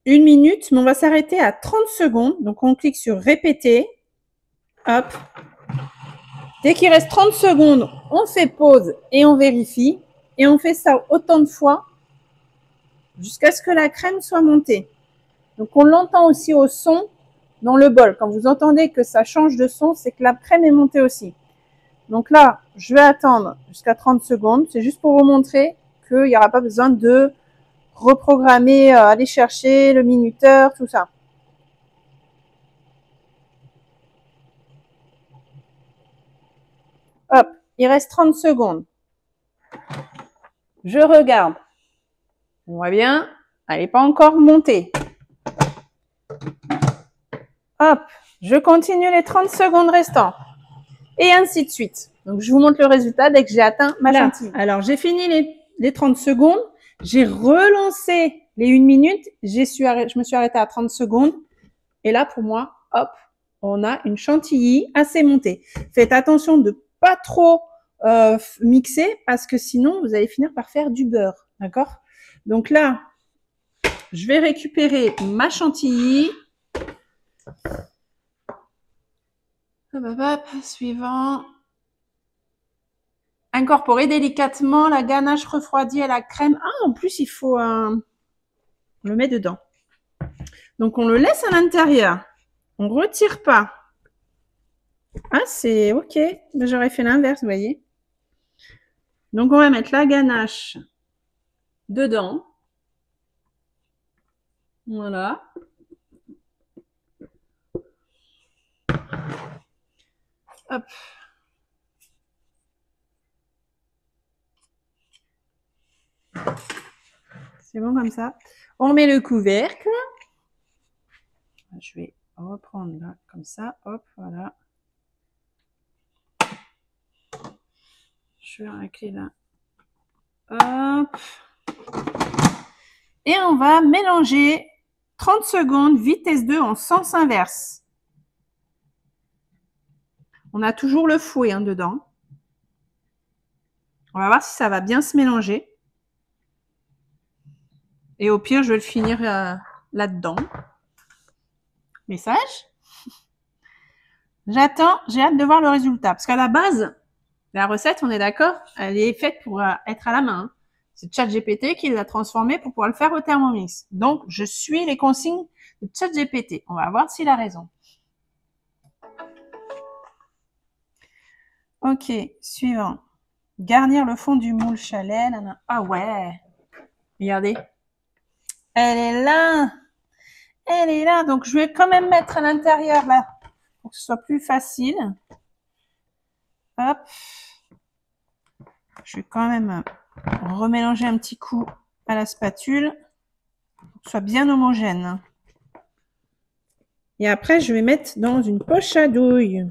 1 minute, mais on va s'arrêter à 30 secondes. Donc, on clique sur répéter. Hop. Dès qu'il reste 30 secondes, on fait pause et on vérifie. Et on fait ça autant de fois jusqu'à ce que la crème soit montée. Donc, on l'entend aussi au son dans le bol. Quand vous entendez que ça change de son, c'est que la crème est montée aussi. Donc là, je vais attendre jusqu'à 30 secondes. C'est juste pour vous montrer qu'il n'y aura pas besoin de reprogrammer, aller chercher le minuteur, tout ça. Hop, il reste 30 secondes. Je regarde. On voit bien, elle n'est pas encore montée. Hop, je continue les 30 secondes restantes. Et ainsi de suite. Donc, je vous montre le résultat dès que j'ai atteint ma chantilly. Alors, j'ai fini les 30 secondes. J'ai relancé les 1 minute. Je me suis arrêtée à 30 secondes. Et là, pour moi, hop, on a une chantilly assez montée. Faites attention de pas trop mixer parce que sinon, vous allez finir par faire du beurre. D'accord? Donc là, je vais récupérer ma chantilly. Hop, hop, hop, suivant. Incorporer délicatement la ganache refroidie à la crème. Ah, en plus, il faut... on le met dedans. Donc, on le laisse à l'intérieur. On retire pas. Ah, c'est OK. J'aurais fait l'inverse, vous voyez. Donc, on va mettre la ganache dedans. Voilà. Hop. C'est bon comme ça. On met le couvercle. Je vais reprendre là, comme ça. Hop, voilà. Je vais racler là. Hop. Et on va mélanger 30 secondes, vitesse 2 en sens inverse. On a toujours le fouet hein, dedans. On va voir si ça va bien se mélanger. Et au pire, je vais le finir là-dedans. Message. J'attends, j'ai hâte de voir le résultat. Parce qu'à la base, la recette, on est d'accord, elle est faite pour être à la main. Hein. C'est ChatGPT qui l'a transformée pour pouvoir le faire au Thermomix. Donc, je suis les consignes de ChatGPT. On va voir s'il a raison. Ok, suivant. Garnir le fond du moule chalet. Ah ouais. Regardez. Elle est là. Elle est là. Donc, je vais quand même mettre à l'intérieur là pour que ce soit plus facile. Hop. Je vais quand même remélanger un petit coup à la spatule pour que ce soit bien homogène. Et après, je vais mettre dans une poche à douille.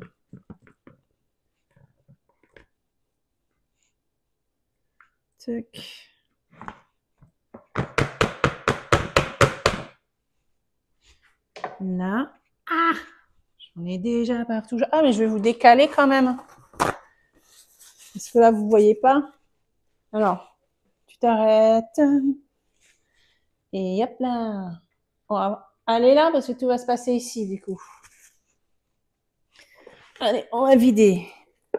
Tac. Là. Ah! J'en ai déjà partout. Ah, mais je vais vous décaler quand même. Parce que là, vous voyez pas. Alors, tu t'arrêtes. Et hop là. On va aller là parce que tout va se passer ici, du coup. Allez, on va vider.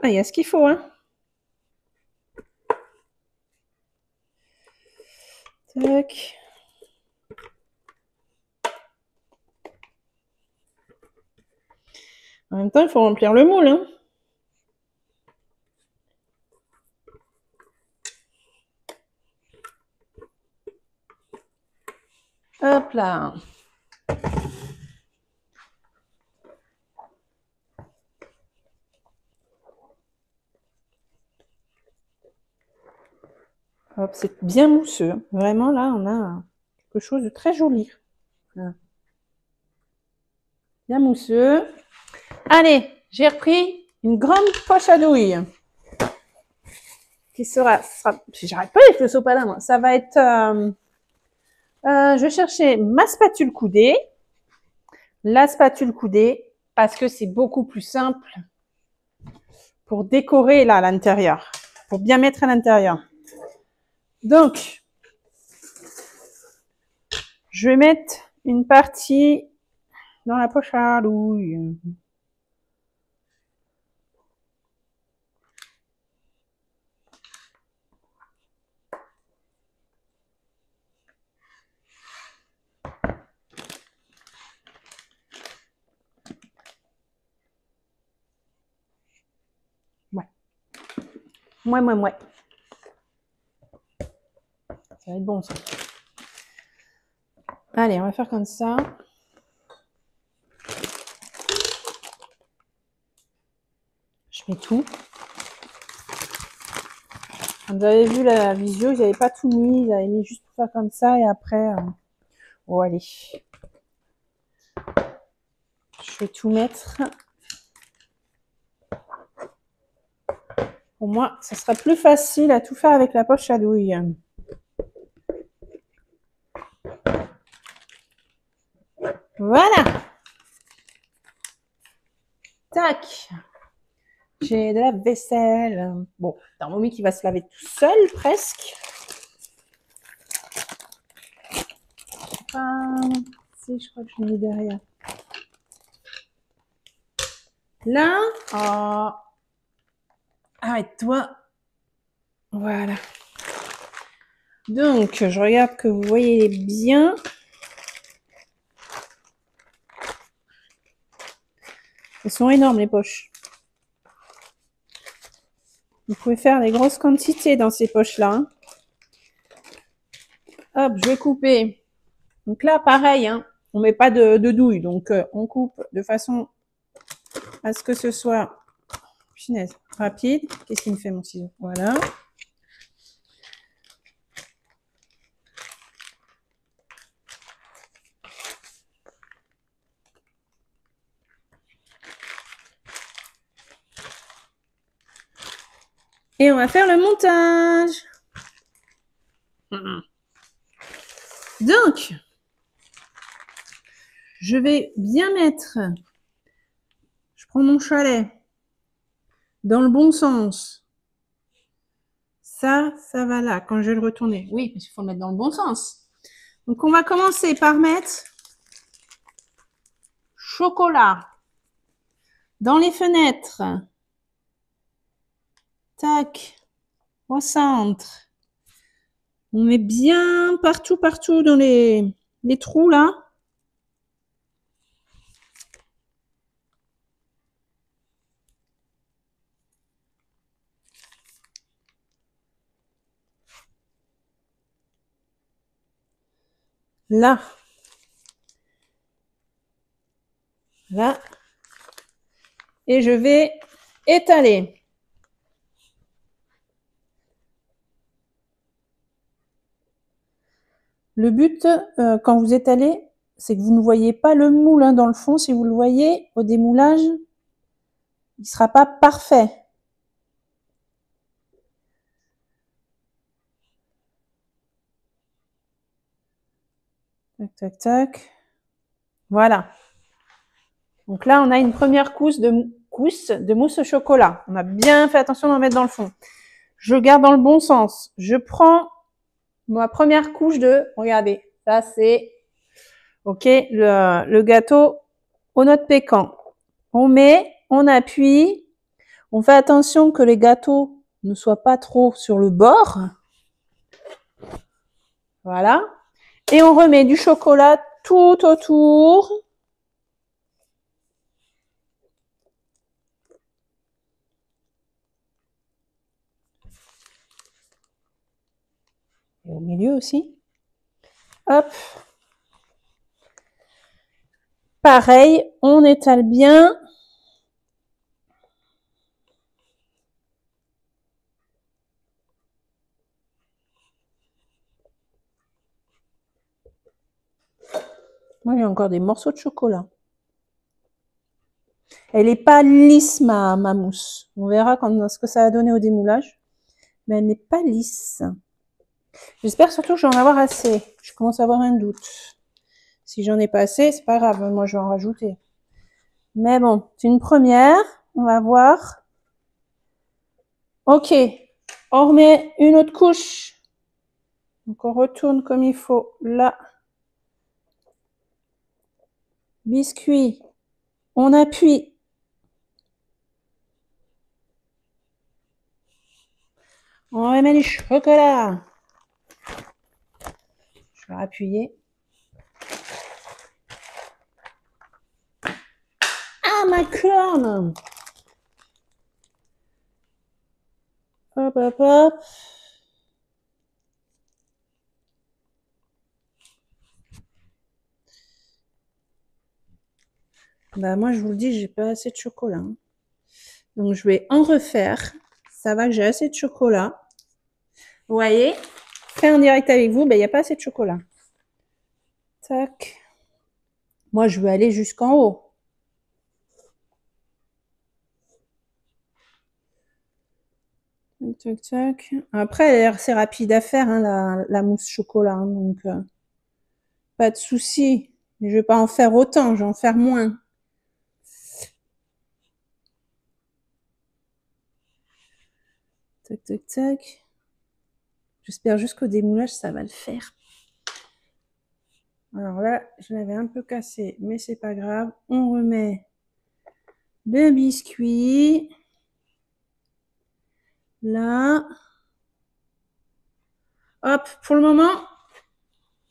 Ah, il y a ce qu'il faut, hein. Tac. En même temps, il faut remplir le moule, hein. Hop là. Hop, c'est bien mousseux. Vraiment, là, on a quelque chose de très joli. Voilà. Bien mousseux. Allez, j'ai repris une grande poche à douille. Qui sera j'arrête pas avec le sopalin, moi. Ça va être, je vais chercher ma spatule coudée. La spatule coudée, parce que c'est beaucoup plus simple pour décorer là à l'intérieur, pour bien mettre à l'intérieur. Donc, je vais mettre une partie dans la poche à douille. Ouais. Ouais. Ça va être bon, ça. Allez, on va faire comme ça. Je mets tout. Quand vous avez vu la visio, ils n'avaient pas tout mis. Ils avaient mis juste pour faire comme ça. Et après, oh, allez. Je vais tout mettre. Pour moi, ça sera plus facile à tout faire avec la poche à douille. Voilà. Tac. J'ai de la vaisselle. Bon, Thermomix qui va se laver tout seul, presque. Si, je crois que je l'ai mis derrière. Là, oh. Arrête-toi. Voilà. Donc, je regarde que vous voyez bien. Elles sont énormes, les poches. Vous pouvez faire des grosses quantités dans ces poches-là. Hein. Hop, je vais couper. Donc là, pareil, hein, on met pas de douille. Donc, on coupe de façon à ce que ce soit, punaise, rapide. Qu'est-ce qu'il me fait, mon ciseau? Voilà. Et on va faire le montage. Donc, je vais bien mettre, je prends mon chalet dans le bon sens. Ça va là, quand je vais le retourner. Oui, parce qu'il faut le mettre dans le bon sens. Donc, on va commencer par mettre chocolat dans les fenêtres. Tac, au centre. On met bien partout dans les trous là. Là. Là. Et je vais étaler. Le but, quand vous étalez, c'est que vous ne voyez pas le moule hein, dans le fond. Si vous le voyez au démoulage, il sera pas parfait. Tac, tac, tac. Voilà. Donc là, on a une première couche de mousse au chocolat. On a bien fait attention d'en mettre dans le fond. Je garde dans le bon sens. Je prends ma première couche de, regardez, ça c'est, ok, le gâteau aux noix de pécan. On met, on appuie, on fait attention que les gâteaux ne soient pas trop sur le bord. Voilà. Et on remet du chocolat tout autour. Et au milieu aussi. Hop. Pareil, on étale bien. Moi, j'ai encore des morceaux de chocolat. Elle n'est pas lisse, ma mousse. On verra ce que ça va donner au démoulage. Mais elle n'est pas lisse. J'espère surtout que je vais en avoir assez. Je commence à avoir un doute. Si j'en ai pas assez, c'est pas grave. Moi, je vais en rajouter. Mais bon, c'est une première. On va voir. Ok. On remet une autre couche. Donc, on retourne comme il faut. Là. Biscuit. On appuie. On remet du chocolat. Je vais appuyer. Ah, ma corne! Hop, hop, hop. Bah, moi, je vous le dis, j'ai pas assez de chocolat. Donc, je vais en refaire. Ça va que j'ai assez de chocolat. Vous voyez? Fait en direct avec vous, ben, il n'y a pas assez de chocolat. Tac. Moi, je veux aller jusqu'en haut. Tac, tac. Après, c'est rapide à faire, hein, la mousse chocolat. Hein, donc, pas de souci. Mais je vais pas en faire autant, je vais en faire moins. Tac, tac, tac. J'espère juste qu'au démoulage, ça va le faire. Alors là, je l'avais un peu cassé, mais c'est pas grave. On remet le biscuit. Là. Hop, pour le moment,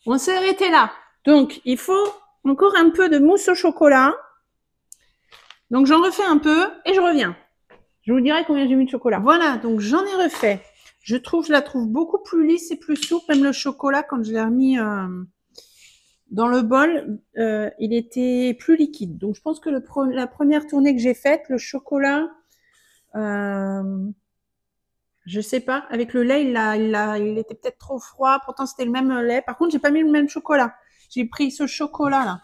on s'est arrêté là. Donc, il faut encore un peu de mousse au chocolat. Donc, j'en refais un peu et je reviens. Je vous dirai combien j'ai mis de chocolat. Voilà, donc j'en ai refait. Je la trouve beaucoup plus lisse et plus souple. Même le chocolat, quand je l'ai remis dans le bol, il était plus liquide. Donc, je pense que la première tournée que j'ai faite, le chocolat, je sais pas, avec le lait, il était peut-être trop froid. Pourtant, c'était le même lait. Par contre, j'ai pas mis le même chocolat. J'ai pris ce chocolat-là.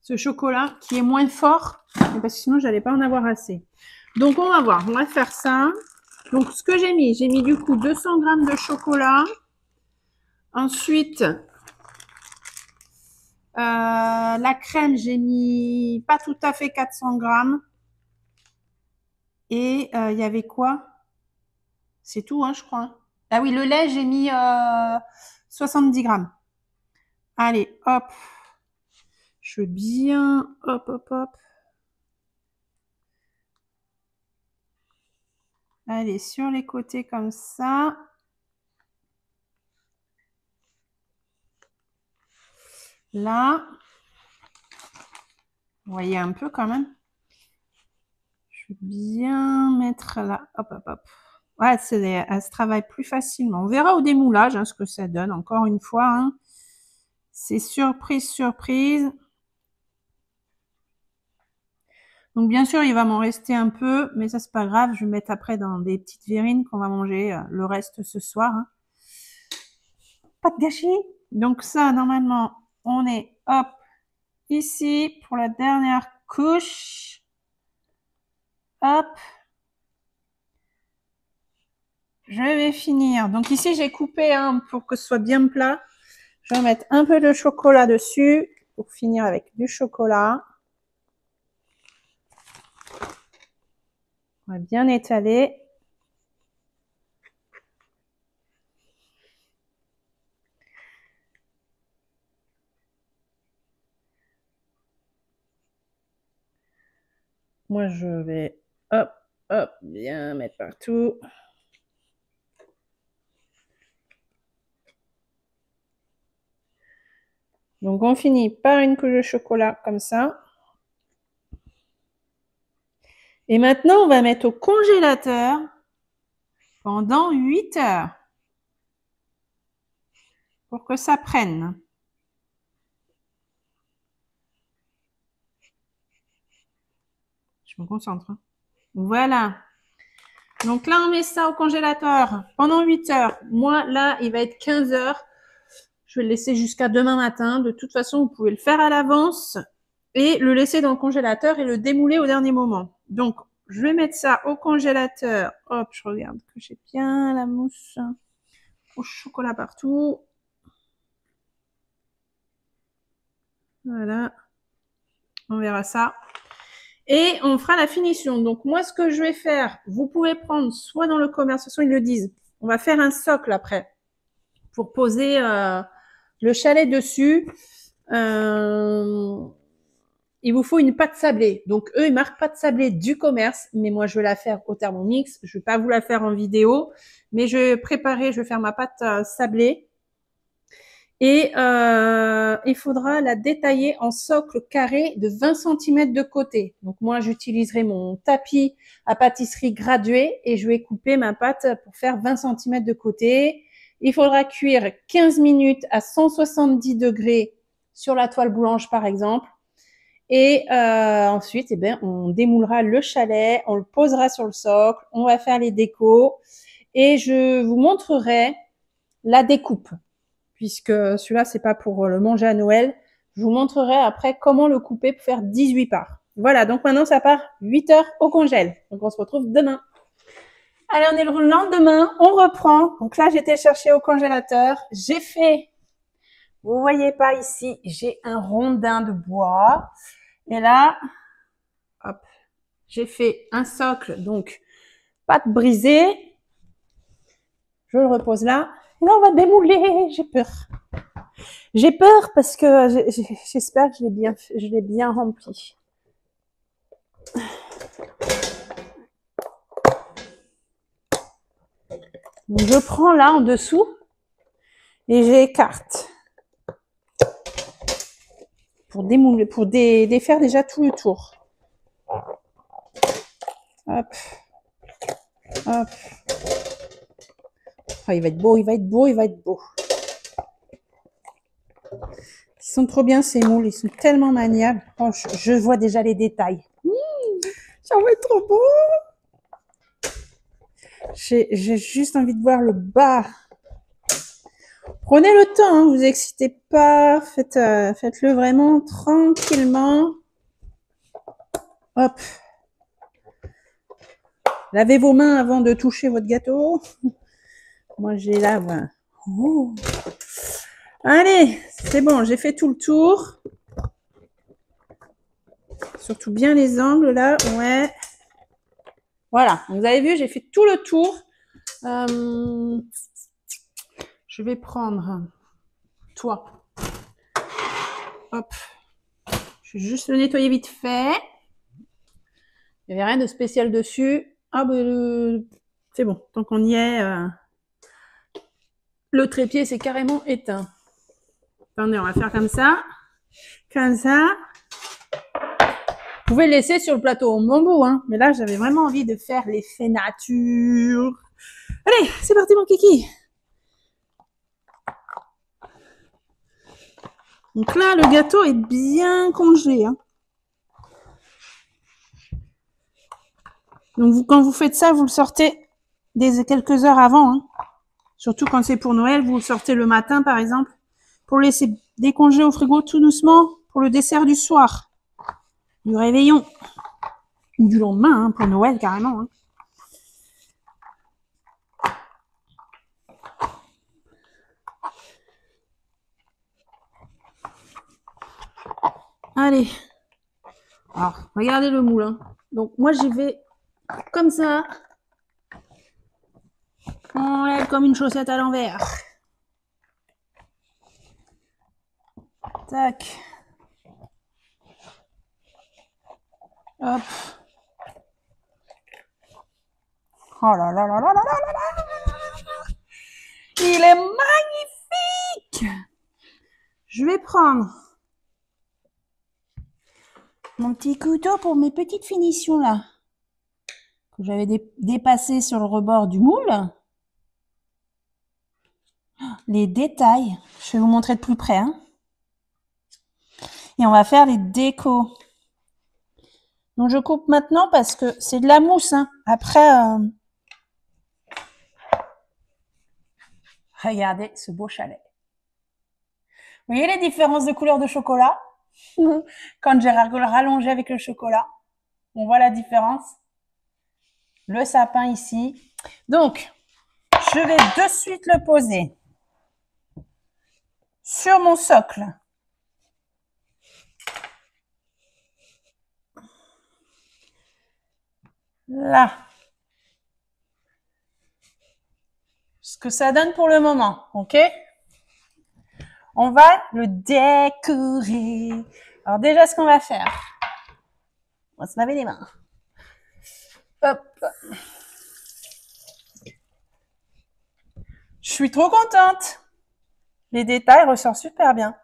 Ce chocolat qui est moins fort, parce que sinon, j'allais pas en avoir assez. Donc, on va voir. On va faire ça. Donc, ce que j'ai mis du coup 200 grammes de chocolat. Ensuite, la crème, j'ai mis pas tout à fait 400 grammes. Et il y avait quoi? C'est tout, hein, je crois. Ah oui, le lait, j'ai mis 70 grammes. Allez, hop. Je veux bien, hop, hop, hop. Allez, sur les côtés comme ça. Là. Vous voyez un peu quand même. Je veux bien mettre là. Hop, hop, hop. Ouais, elle se travaille plus facilement. On verra au démoulage hein, ce que ça donne. Encore une fois, hein. C'est surprise, surprise. Donc bien sûr, il va m'en rester un peu, mais ça c'est pas grave. Je vais mettre après dans des petites verrines qu'on va manger le reste ce soir. Hein. pas de gâchis. Donc ça, normalement, on est, hop, ici pour la dernière couche. Hop. Je vais finir. Donc ici, j'ai coupé pour que ce soit bien plat. Je vais mettre un peu de chocolat dessus pour finir avec du chocolat. On va bien étaler. Moi, je vais, hop, hop, bien mettre partout. Donc, on finit par une couche de chocolat comme ça. Et maintenant, on va mettre au congélateur pendant 8 heures pour que ça prenne. Je me concentre. Voilà. Donc là, on met ça au congélateur pendant 8 heures. Moi, là, il va être 15 heures. Je vais le laisser jusqu'à demain matin. De toute façon, vous pouvez le faire à l'avance et le laisser dans le congélateur et le démouler au dernier moment. Donc, je vais mettre ça au congélateur. Hop, je regarde que j'ai bien la mousse au chocolat partout. Voilà. On verra ça. Et on fera la finition. Donc, moi, ce que je vais faire, vous pouvez prendre soit dans le commerce, de toute façon, ils le disent. On va faire un socle après pour poser le chalet dessus. Il vous faut une pâte sablée. Donc, eux, ils marquent pâte sablée du commerce, mais moi, je vais la faire au Thermomix. Je vais pas vous la faire en vidéo, mais je vais préparer, je vais faire ma pâte sablée. Et il faudra la détailler en socle carré de 20 cm de côté. Donc moi, j'utiliserai mon tapis à pâtisserie gradué et je vais couper ma pâte pour faire 20 cm de côté. Il faudra cuire 15 minutes à 170 degrés sur la toile blanche, par exemple. Et ensuite, eh ben, on démoulera le chalet, on le posera sur le socle, on va faire les décos et je vous montrerai la découpe. Puisque celui-là, c'est pas pour le manger à Noël. Je vous montrerai après comment le couper pour faire 18 parts. Voilà, donc maintenant, ça part 8 heures au congèle. Donc, on se retrouve demain. Allez, on est le lendemain, on reprend. Donc là, j'étais chercher au congélateur. J'ai fait, vous voyez pas ici, j'ai un rondin de bois. Et là, hop, j'ai fait un socle, donc pâte brisée. Je le repose là. Et là, on va démouler. J'ai peur. J'ai peur parce que j'espère que je l'ai bien rempli. Donc, je prends là en dessous et j'écarte pour démouler, pour défaire déjà tout le tour. Hop, hop. Oh, il va être beau, il va être beau, il va être beau. Ils sont trop bien ces moules, ils sont tellement maniables. Oh, je vois déjà les détails. Ça va être trop beau. J'ai juste envie de voir le bas. Prenez le temps, hein, vous excitez pas, faites-le vraiment tranquillement. Hop. Lavez vos mains avant de toucher votre gâteau. Moi, je les lave. Oh. Allez, c'est bon, j'ai fait tout le tour. Surtout bien les angles là, ouais. Voilà, vous avez vu, j'ai fait tout le tour. Je vais prendre toi. Hop. Je vais juste le nettoyer vite fait. Il n'y avait rien de spécial dessus. Ah ben, c'est bon, tant qu'on y est. Le trépied, c'est carrément éteint. Attendez, on va faire comme ça. Comme ça. Vous pouvez le laisser sur le plateau en bambou, hein. Mais là, j'avais vraiment envie de faire l'effet nature. Allez, c'est parti, mon kiki. Donc là, le gâteau est bien congelé, hein. Donc, quand vous faites ça, vous le sortez quelques heures avant, hein. Surtout quand c'est pour Noël, vous le sortez le matin, par exemple, pour laisser décongeler au frigo tout doucement pour le dessert du soir, du réveillon, ou du lendemain, hein, pour Noël, carrément. Hein. Allez. Alors, regardez le moule. Hein. Donc, moi, j'y vais comme ça. On lève comme une chaussette à l'envers. Tac. Hop. Oh là là là là là là là là. Il est magnifique. Je vais prendre mon petit couteau pour mes petites finitions là. Que j'avais dépassé sur le rebord du moule. Les détails. Je vais vous montrer de plus près. Hein. Et on va faire les décos. Donc je coupe maintenant parce que c'est de la mousse. Hein. Après, regardez ce beau chalet. Vous voyez les différences de couleur de chocolat? Quand j'ai rallongé avec le chocolat, on voit la différence. Le sapin ici. Donc, je vais de suite le poser sur mon socle. Là. Ce que ça donne pour le moment, ok? On va le décorer. Alors déjà, ce qu'on va faire, on va se laver les mains. Hop. Je suis trop contente. Les détails ressortent super bien.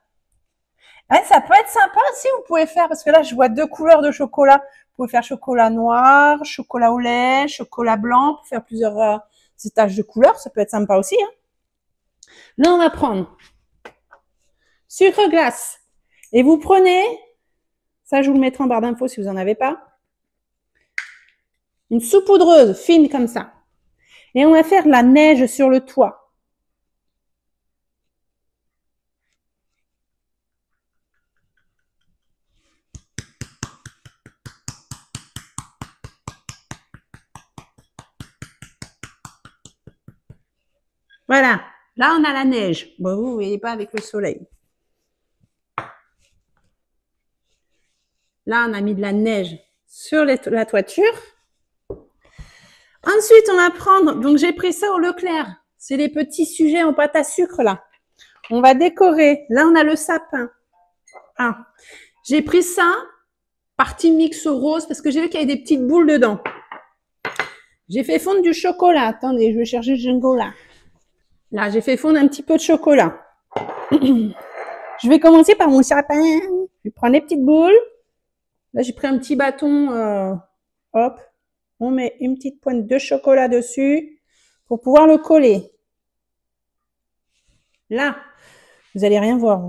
Ouais, ça peut être sympa aussi, vous pouvez faire, parce que là, je vois 2 couleurs de chocolat. Vous pouvez faire chocolat noir, chocolat au lait, chocolat blanc, pour faire plusieurs étages de couleurs. Ça peut être sympa aussi. Hein. Là, on va prendre sucre glace. Et vous prenez, ça je vous le mettrai en barre d'infos si vous n'en avez pas, une saupoudreuse fine comme ça. Et on va faire la neige sur le toit. Voilà, là on a la neige. Bon, vous ne voyez pas avec le soleil. Là, on a mis de la neige sur la toiture. Ensuite, on va prendre, donc j'ai pris ça au Leclerc. C'est les petits sujets en pâte à sucre là. On va décorer. Là, on a le sapin. Ah. J'ai pris ça, partie mix rose, parce que j'ai vu qu'il y avait des petites boules dedans. J'ai fait fondre du chocolat. Attendez, je vais chercher le jingle là. Là, j'ai fait fondre un petit peu de chocolat. Je vais commencer par mon sapin. Je vais prendre les petites boules. Là, j'ai pris un petit bâton. Hop. On met une petite pointe de chocolat dessus pour pouvoir le coller. Là, vous allez rien voir.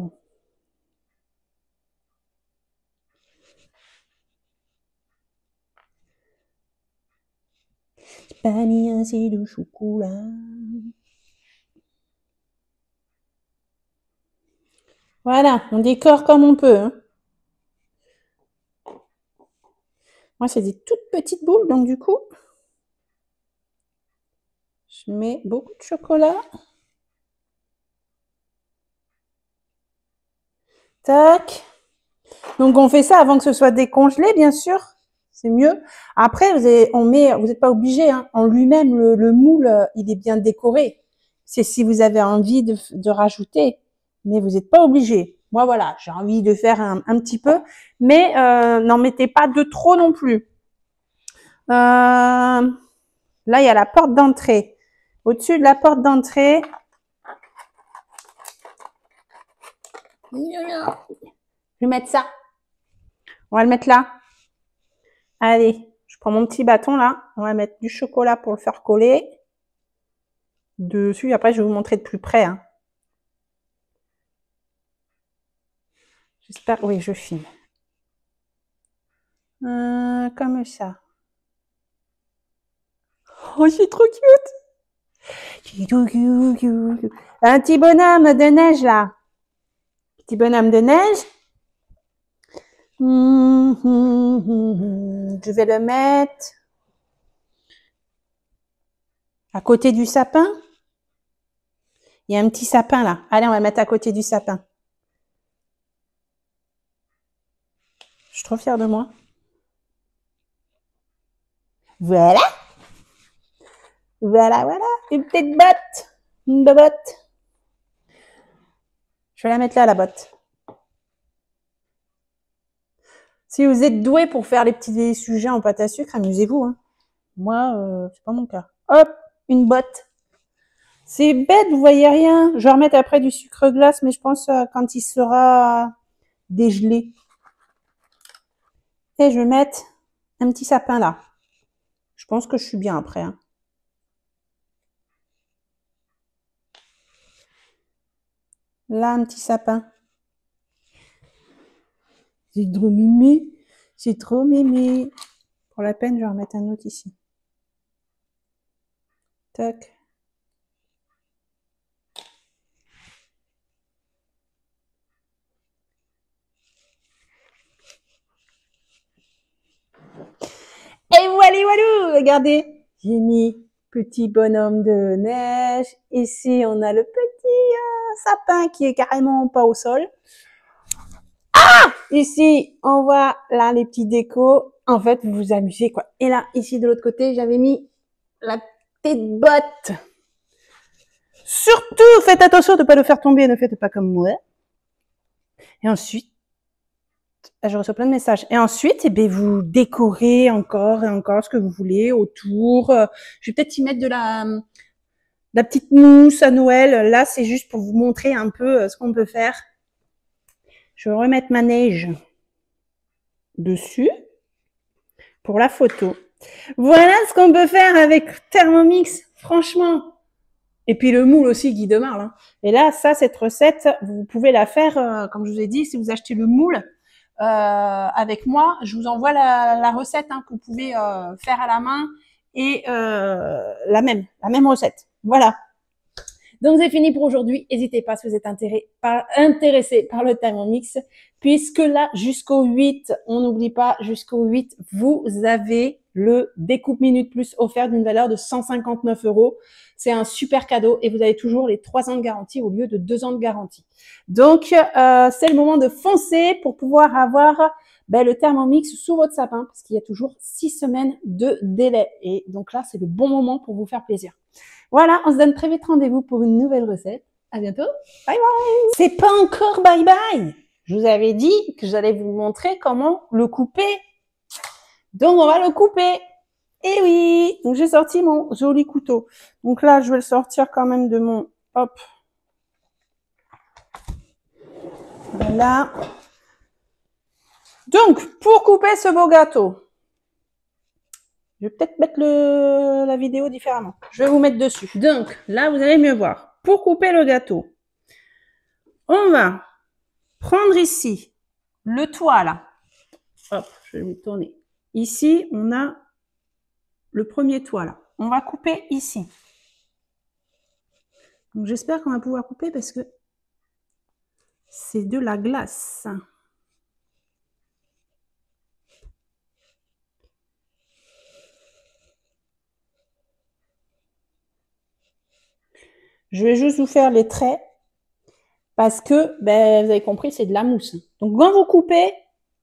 Pas mis assez de chocolat. Voilà, on décore comme on peut. Hein. Moi, c'est des toutes petites boules, donc du coup, je mets beaucoup de chocolat. Tac. Donc, on fait ça avant que ce soit décongelé, bien sûr. C'est mieux. Après, vous n'êtes pas obligé. Hein. En lui-même, le moule, il est bien décoré. C'est si vous avez envie de rajouter, mais vous n'êtes pas obligé. Moi, voilà, j'ai envie de faire un petit peu, mais n'en mettez pas de trop non plus. Là, il y a la porte d'entrée. Au-dessus de la porte d'entrée, je vais mettre ça. On va le mettre là. Allez, je prends mon petit bâton là. On va mettre du chocolat pour le faire coller. Dessus, après je vais vous montrer de plus près. Hein. J'espère, oui, je filme. Comme ça. Oh, c'est trop cute. Un petit bonhomme de neige là. Petit bonhomme de neige. Je vais le mettre à côté du sapin. Il y a un petit sapin là. Allez, on va le mettre à côté du sapin. Je suis trop fière de moi. Voilà. Voilà, voilà. Une petite botte. Une botte. Je vais la mettre là, la botte. Si vous êtes doué pour faire les petits sujets en pâte à sucre, amusez-vous. Hein. Moi, c'est pas mon cas. Hop, une botte. C'est bête, vous voyez rien. Je vais remettre après du sucre glace, mais je pense quand il sera dégelé. Et je vais mettre un petit sapin là. Je pense que je suis bien après. Hein. Là, un petit sapin. C'est trop mimé. C'est trop mimé. Pour la peine, je vais remettre un autre ici. Tac. Et voilà, voilà, regardez. J'ai mis petit bonhomme de neige. Ici, on a le petit sapin qui est carrément pas au sol. Ah! Ici, on voit là les petits décos. En fait, vous vous amusez quoi. Et là, ici de l'autre côté, j'avais mis la petite botte. Surtout, faites attention de ne pas le faire tomber. Ne faites pas comme moi. Et ensuite, je reçois plein de messages. Et ensuite, eh bien, vous décorez encore et encore ce que vous voulez autour. Je vais peut-être y mettre de la petite mousse à Noël. Là, c'est juste pour vous montrer un peu ce qu'on peut faire. Je vais remettre ma neige dessus pour la photo. Voilà ce qu'on peut faire avec Thermomix, franchement. Et puis le moule aussi, Guy de Marle. Hein. Et là, ça, cette recette, vous pouvez la faire, comme je vous ai dit, si vous achetez le moule avec moi, je vous envoie la recette hein, que vous pouvez faire à la main et la même recette. Voilà. Donc c'est fini pour aujourd'hui. N'hésitez pas si vous êtes intéressé par le Thermomix, puisque là, jusqu'au 8, on n'oublie pas, jusqu'au 8, vous avez le découpe minute plus offert d'une valeur de 159 €. C'est un super cadeau et vous avez toujours les 3 ans de garantie au lieu de 2 ans de garantie. Donc, c'est le moment de foncer pour pouvoir avoir le Thermomix sous votre sapin parce qu'il y a toujours 6 semaines de délai. Et donc là, c'est le bon moment pour vous faire plaisir. Voilà, on se donne très vite rendez-vous pour une nouvelle recette. À bientôt. Bye bye. C'est pas encore bye bye. Je vous avais dit que j'allais vous montrer comment le couper. Donc, on va le couper. Et oui, donc j'ai sorti mon joli couteau. Donc là, je vais le sortir quand même de mon... Hop. Voilà. Donc, pour couper ce beau gâteau, je vais peut-être mettre la vidéo différemment. Je vais vous mettre dessus. Donc, là, vous allez mieux voir. Pour couper le gâteau, on va prendre ici le toit, là. Hop, je vais me tourner. Ici, on a le premier toit, là. On va couper ici. Donc, j'espère qu'on va pouvoir couper parce que c'est de la glace. Je vais juste vous faire les traits parce que, vous avez compris, c'est de la mousse. Donc, quand vous coupez,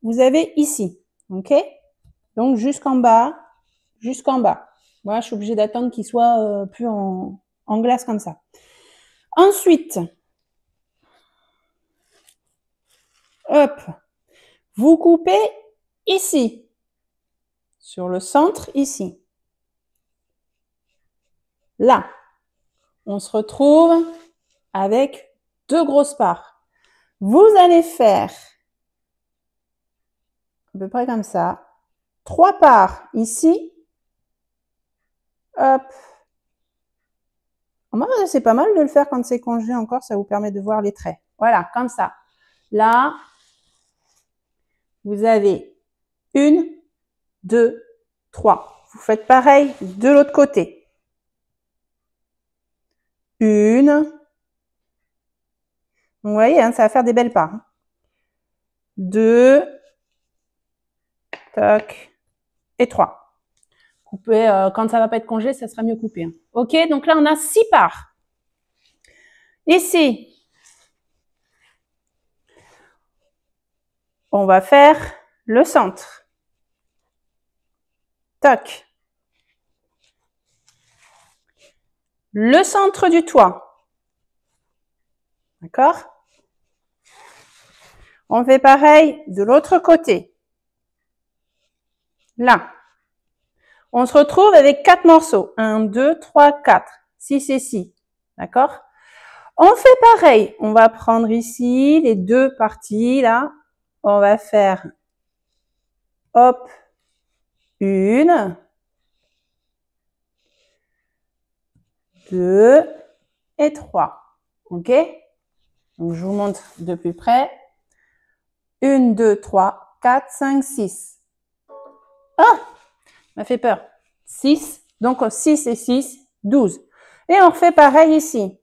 vous avez ici, ok? Donc, jusqu'en bas, jusqu'en bas. Moi, je suis obligée d'attendre qu'il soit plus en glace comme ça. Ensuite, hop, vous coupez ici, sur le centre, ici. Là, on se retrouve avec 2 grosses parts. Vous allez faire à peu près comme ça. 3 parts ici. Hop. C'est pas mal de le faire quand c'est congelé encore, ça vous permet de voir les traits. Voilà, comme ça. Là, vous avez 1, 2, 3. Vous faites pareil de l'autre côté. 1. Vous voyez, hein, ça va faire des belles parts. 2. Toc. Et 3. Couper, quand ça va pas être congé, ça sera mieux coupé. Hein. Ok, donc là, on a 6 parts. Ici, on va faire le centre. Toc. Le centre du toit. D'accord? On fait pareil de l'autre côté. Là. On se retrouve avec 4 morceaux. 1, 2, 3, 4. 6 et 6. D'accord? On fait pareil. On va prendre ici les 2 parties, là. On va faire, hop, 1, 2 et 3. OK? Donc, je vous montre de plus près. 1, 2, 3, 4, 5, 6. Ah! M'a fait peur. 6. Donc, 6 et 6, 12. Et on refait pareil ici.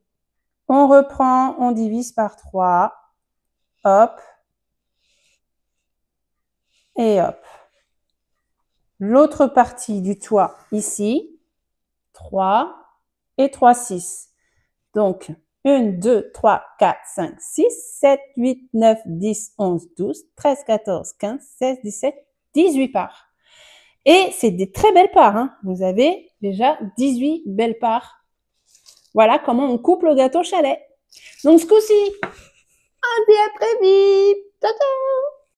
On reprend, on divise par 3. Hop. Et hop. L'autre partie du toit ici. 3 et 3, 6. Donc, 1, 2, 3, 4, 5, 6, 7, 8, 9, 10, 11, 12, 13, 14, 15, 16, 17, 18 parts. Et c'est des très belles parts. Hein. Vous avez déjà 18 belles parts. Voilà comment on coupe le gâteau chalet. Donc ce coup-ci, on se dit à très vite. Ciao, ciao.